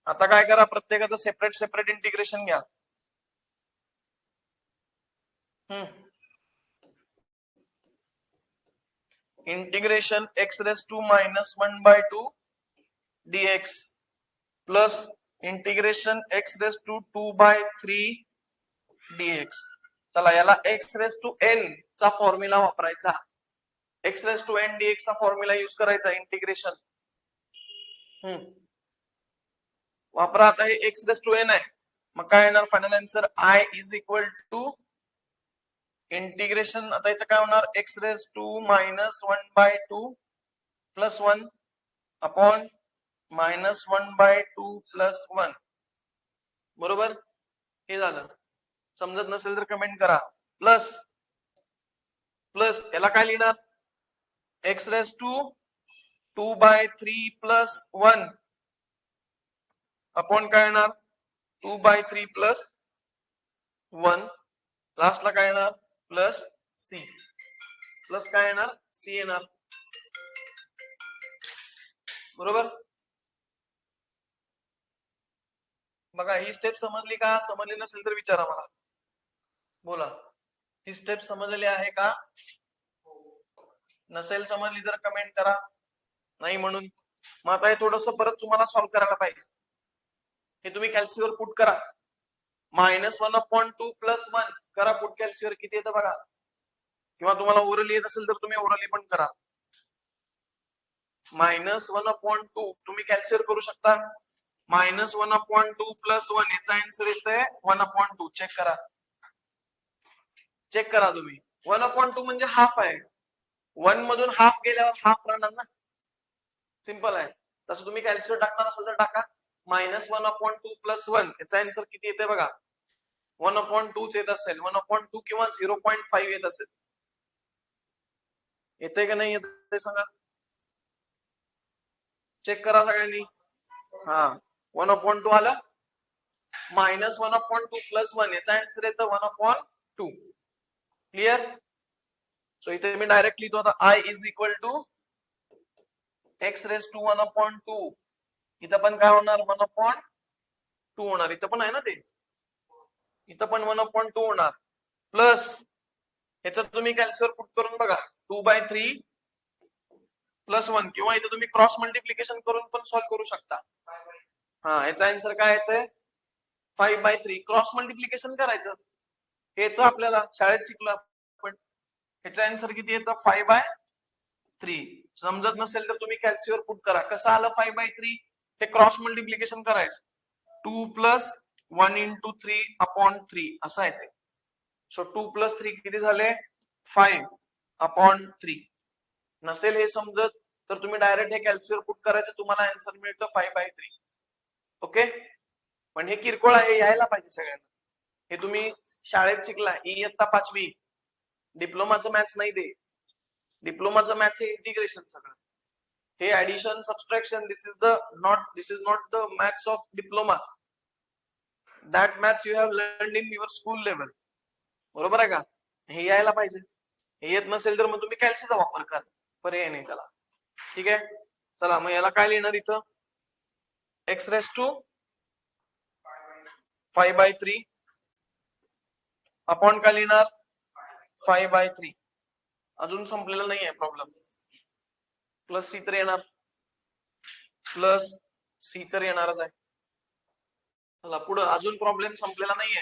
आता काय करा, प्रत्येकाचं सेपरेट सेपरेट इंटिग्रेशन घ्या. Integration x⁻² dx plus integration x⁻² dx. चला याला x⁻n चा फॉर्म्युला वापरायचा. x⁻n dx चा फॉर्म्युला यूज करायचा इंटिग्रेशन. वापरा. आता हे x⁻n आहे, मग काय येणार final answer I is equal to integration. आता याचं काय होणार x⁻² प्लस 1 अपॉन -1/2 प्लस 1. बरोबर. हे झालं. समजत नसेल तर कमेंट करा. प्लस प्लस याला काय लिहिणार x⁻² प्लस 1 अपॉन काय येणार 2/3 प्लस 1. लास्टला काय येणार प्लस c. प्लस काय येणार c येणार. बरोबर. बघा ही स्टेप समजली का. समजली नसेल तर विचारा मला. बोला ही स्टेप समजलेली आहे का. नसेल समजली तर कमेंट करा नाही म्हणून. मग आता हे थोडस परत तुम्हाला सॉल्व्ह करायला पाहिजे. हे तुम्ही कॅल्सीवर पुट करा. -1/2 प्लस 1 करा पुट कॅल्सीवर. किती येतं बघा. किंवा तुम्हाला ओरली येत असेल तर तुम्ही ओरली पण करा. -1/2 तुम्ही कॅल्सीवर करू शकता. -1/2 प्लस 1 याचा आन्सर येतोय 1/2. चेक करा. चेक करा तुम्ही. 1/2 म्हणजे हाफ आहे. 1 मधून हाफ गेल्यावर हाफ राहणार ना. सिंपल आहे. तसं तुम्ही कॅल्सीवर टाकणार असेल तर टाका. -1/2 प्लस 1 याचा आन्सर किती येते बघा. 1/2 येत असेल. 1/2 किंवा 0.5 येत असेल. येते का नाही येते सांगा. चेक करा सगळ्यांनी. हा 1/2 आलं. -1/2 प्लस 1 याचा आन्सर येतं 1/2. क्लिअर. सो इथे मी डायरेक्ट लिहितो आता I is equal to x⁻1/2. इथं पण काय होणार 1/2 होणार. इथं पण आहे ना ते. इथं पण 1/2 होणार. प्लस ह्याच्यात तुम्ही कॅल्सीवर पुट करून बघा 2/3 प्लस 1 किंवा इथं तुम्ही क्रॉस मल्टिप्लिकेशन करून पण सॉल्व्ह करू शकता. हा याचा आन्सर काय येतंय 5/3. क्रॉस मल्टिप्लिकेशन करायचं. हे येतो आपल्याला शाळेत शिकलो आपण. ह्याचा आन्सर किती येतं 5/3. समजत नसेल तर तुम्ही कॅल्सीवर पुट करा. कसं आलं 5/3 ते क्रॉस मल्टिप्लिकेशन करायचं. 2 प्लस 1 इंटू 3/3 असं आहे ते. सो 2 प्लस 3 किती झाले 5/3. नसेल हे समजत तर तुम्ही डायरेक्ट हे कॅल्सीवर पुट करायचं. तुम्हाला आन्सर मिळतं 5/3. ओके. पण हे किरकोळ आहे, यायला पाहिजे सगळ्यांना. हे तुम्ही शाळेत शिकला इयत्ता 5वी. डिप्लोमाचं मॅथ्स नाही ते. डिप्लोमाचं मॅथ्स हे इंटिग्रेशन सगळं. हे addition subtraction this is not the maths of diploma. That maths you have learn in your school level. बरोबर आहे का. हे यायला पाहिजे. हे येत नसेल तर मग तुम्ही कॅल्सीचा वापर करा, पर्याय नाही त्याला. ठीक आहे, चला मग याला काय लिहिणार इथं, एक्स रेस टू 5/3 अपॉन काय लिहिणार 5/3. अजून संपलेला नाही आहे प्रॉब्लेम. प्लस सी तर येणार, प्लस सी तर येणारच आहे. चला पुढे, अजून प्रॉब्लेम संपलेला नाहीये.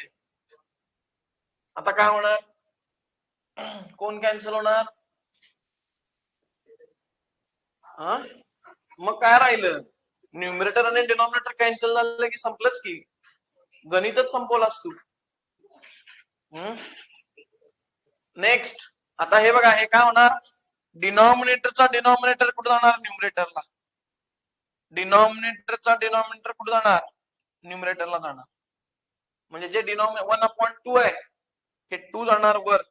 आता काय होणार, कोण कॅन्सल होणार, हा मग काय राहिलं, न्यूमरेटर आणि डिनॉमिनेटर कॅन्सल झालं की संपलंच की, गणितच संपवलास तू. नेक्स्ट, आता हे बघा, हे काय होणार, डिनॉमिनेटरचा डिनॉमिनेटर कुठे जाणार, न्यूमरेटरला. डिनॉमिनेटरचा डिनॉमिनेटर कुठे जाणार, न्यूमरेटरला जाणार. म्हणजे जे डिनॉमिनेटर 1/2 आहे हे 2 जाणार वर.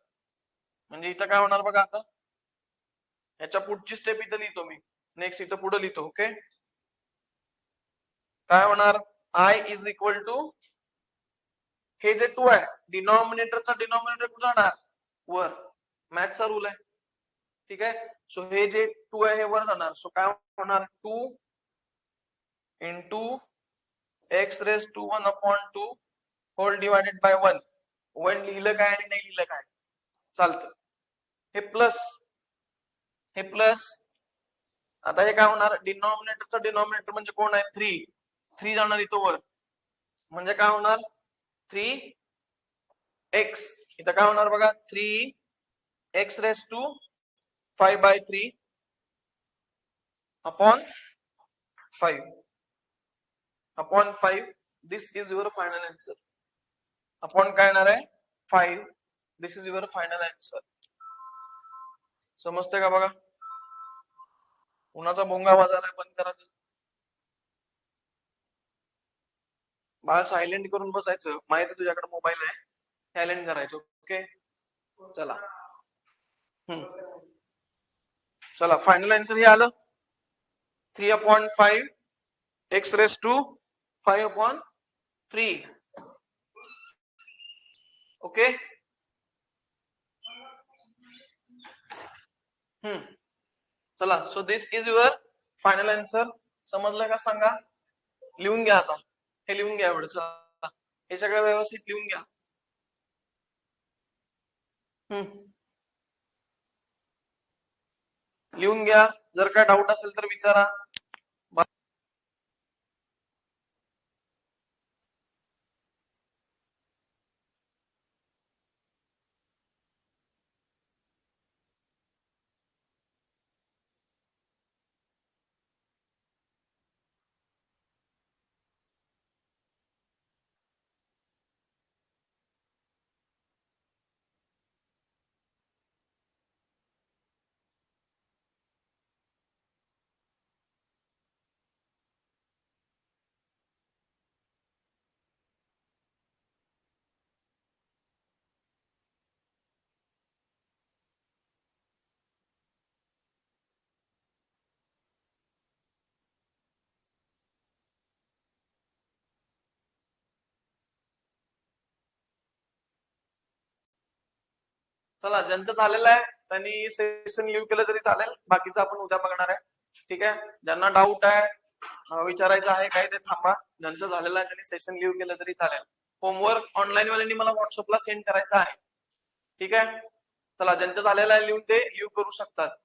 म्हणजे इथं काय होणार बघा, आता याच्या पुढची स्टेप इथं लिहितो मी, नेक्स्ट इथं पुढे लिहितो. ओके, काय होणार, आय इज इक्वल टू, हे जे 2 आहे डिनॉमिनेटरचा डिनॉमिनेटर कुठे जाणार, वर. मॅथचा रूल आहे. ठीक आहे, सो हे जे 2 आहे हे वर जाणार. सो काय होणार, 2 into x raise to 1/2 whole divided by 1. 1 लिहिलं काय आणि नाही लिहिलं काय चालतं. हे प्लस, हे प्लस. आता हे काय होणार, डिनॉमिनेटरचा डिनॉमिनेटर म्हणजे कोण आहे, 3. 3 जाणार इथं वर. म्हणजे काय होणार, 3x. इथं काय होणार बघा, 3x raise to 5/3 upon 5 upon 5. This is your final answer. Upon काय येणार आहे 5. This is your final answer. समजते का बघा, उन्हाचा भोंगा वाजायला, बंद करायचं. बाळ सायलेंट करून बसायचं, माहिती आहे तुझ्याकडे मोबाईल आहे, सायलेंट करायचं. ओके, चला. चला फायनल आन्सर हे आलं, 3/5 एक्स रेस टू 5/3. ओके, चला. So this is your final answer. समजलं का सांगा, लिहून घ्या आता, हे लिहून घ्या एवढं. चला हे सगळं व्यवस्थित लिहून घ्या. लिहून घ्या, जर काय डाऊट असेल तर विचारा. चला, ज्यांचं झालेलं आहे त्यांनी सेशन लिव्ह केलं तरी चालेल, बाकीचं आपण उद्या बघणार आहे. ठीक आहे, ज्यांना डाऊट आहे, विचारायचं आहे काय, ते थांबा. ज्यांचं झालेलं आहे त्यांनी सेशन लिव्ह केलं तरी चालेल. होमवर्क ऑनलाईन वाल्यांनी मला व्हॉट्सअपला सेंड करायचा आहे. ठीक आहे, चला ज्यांचं झालेलं आहे लिहून ते लिव्ह करू शकतात.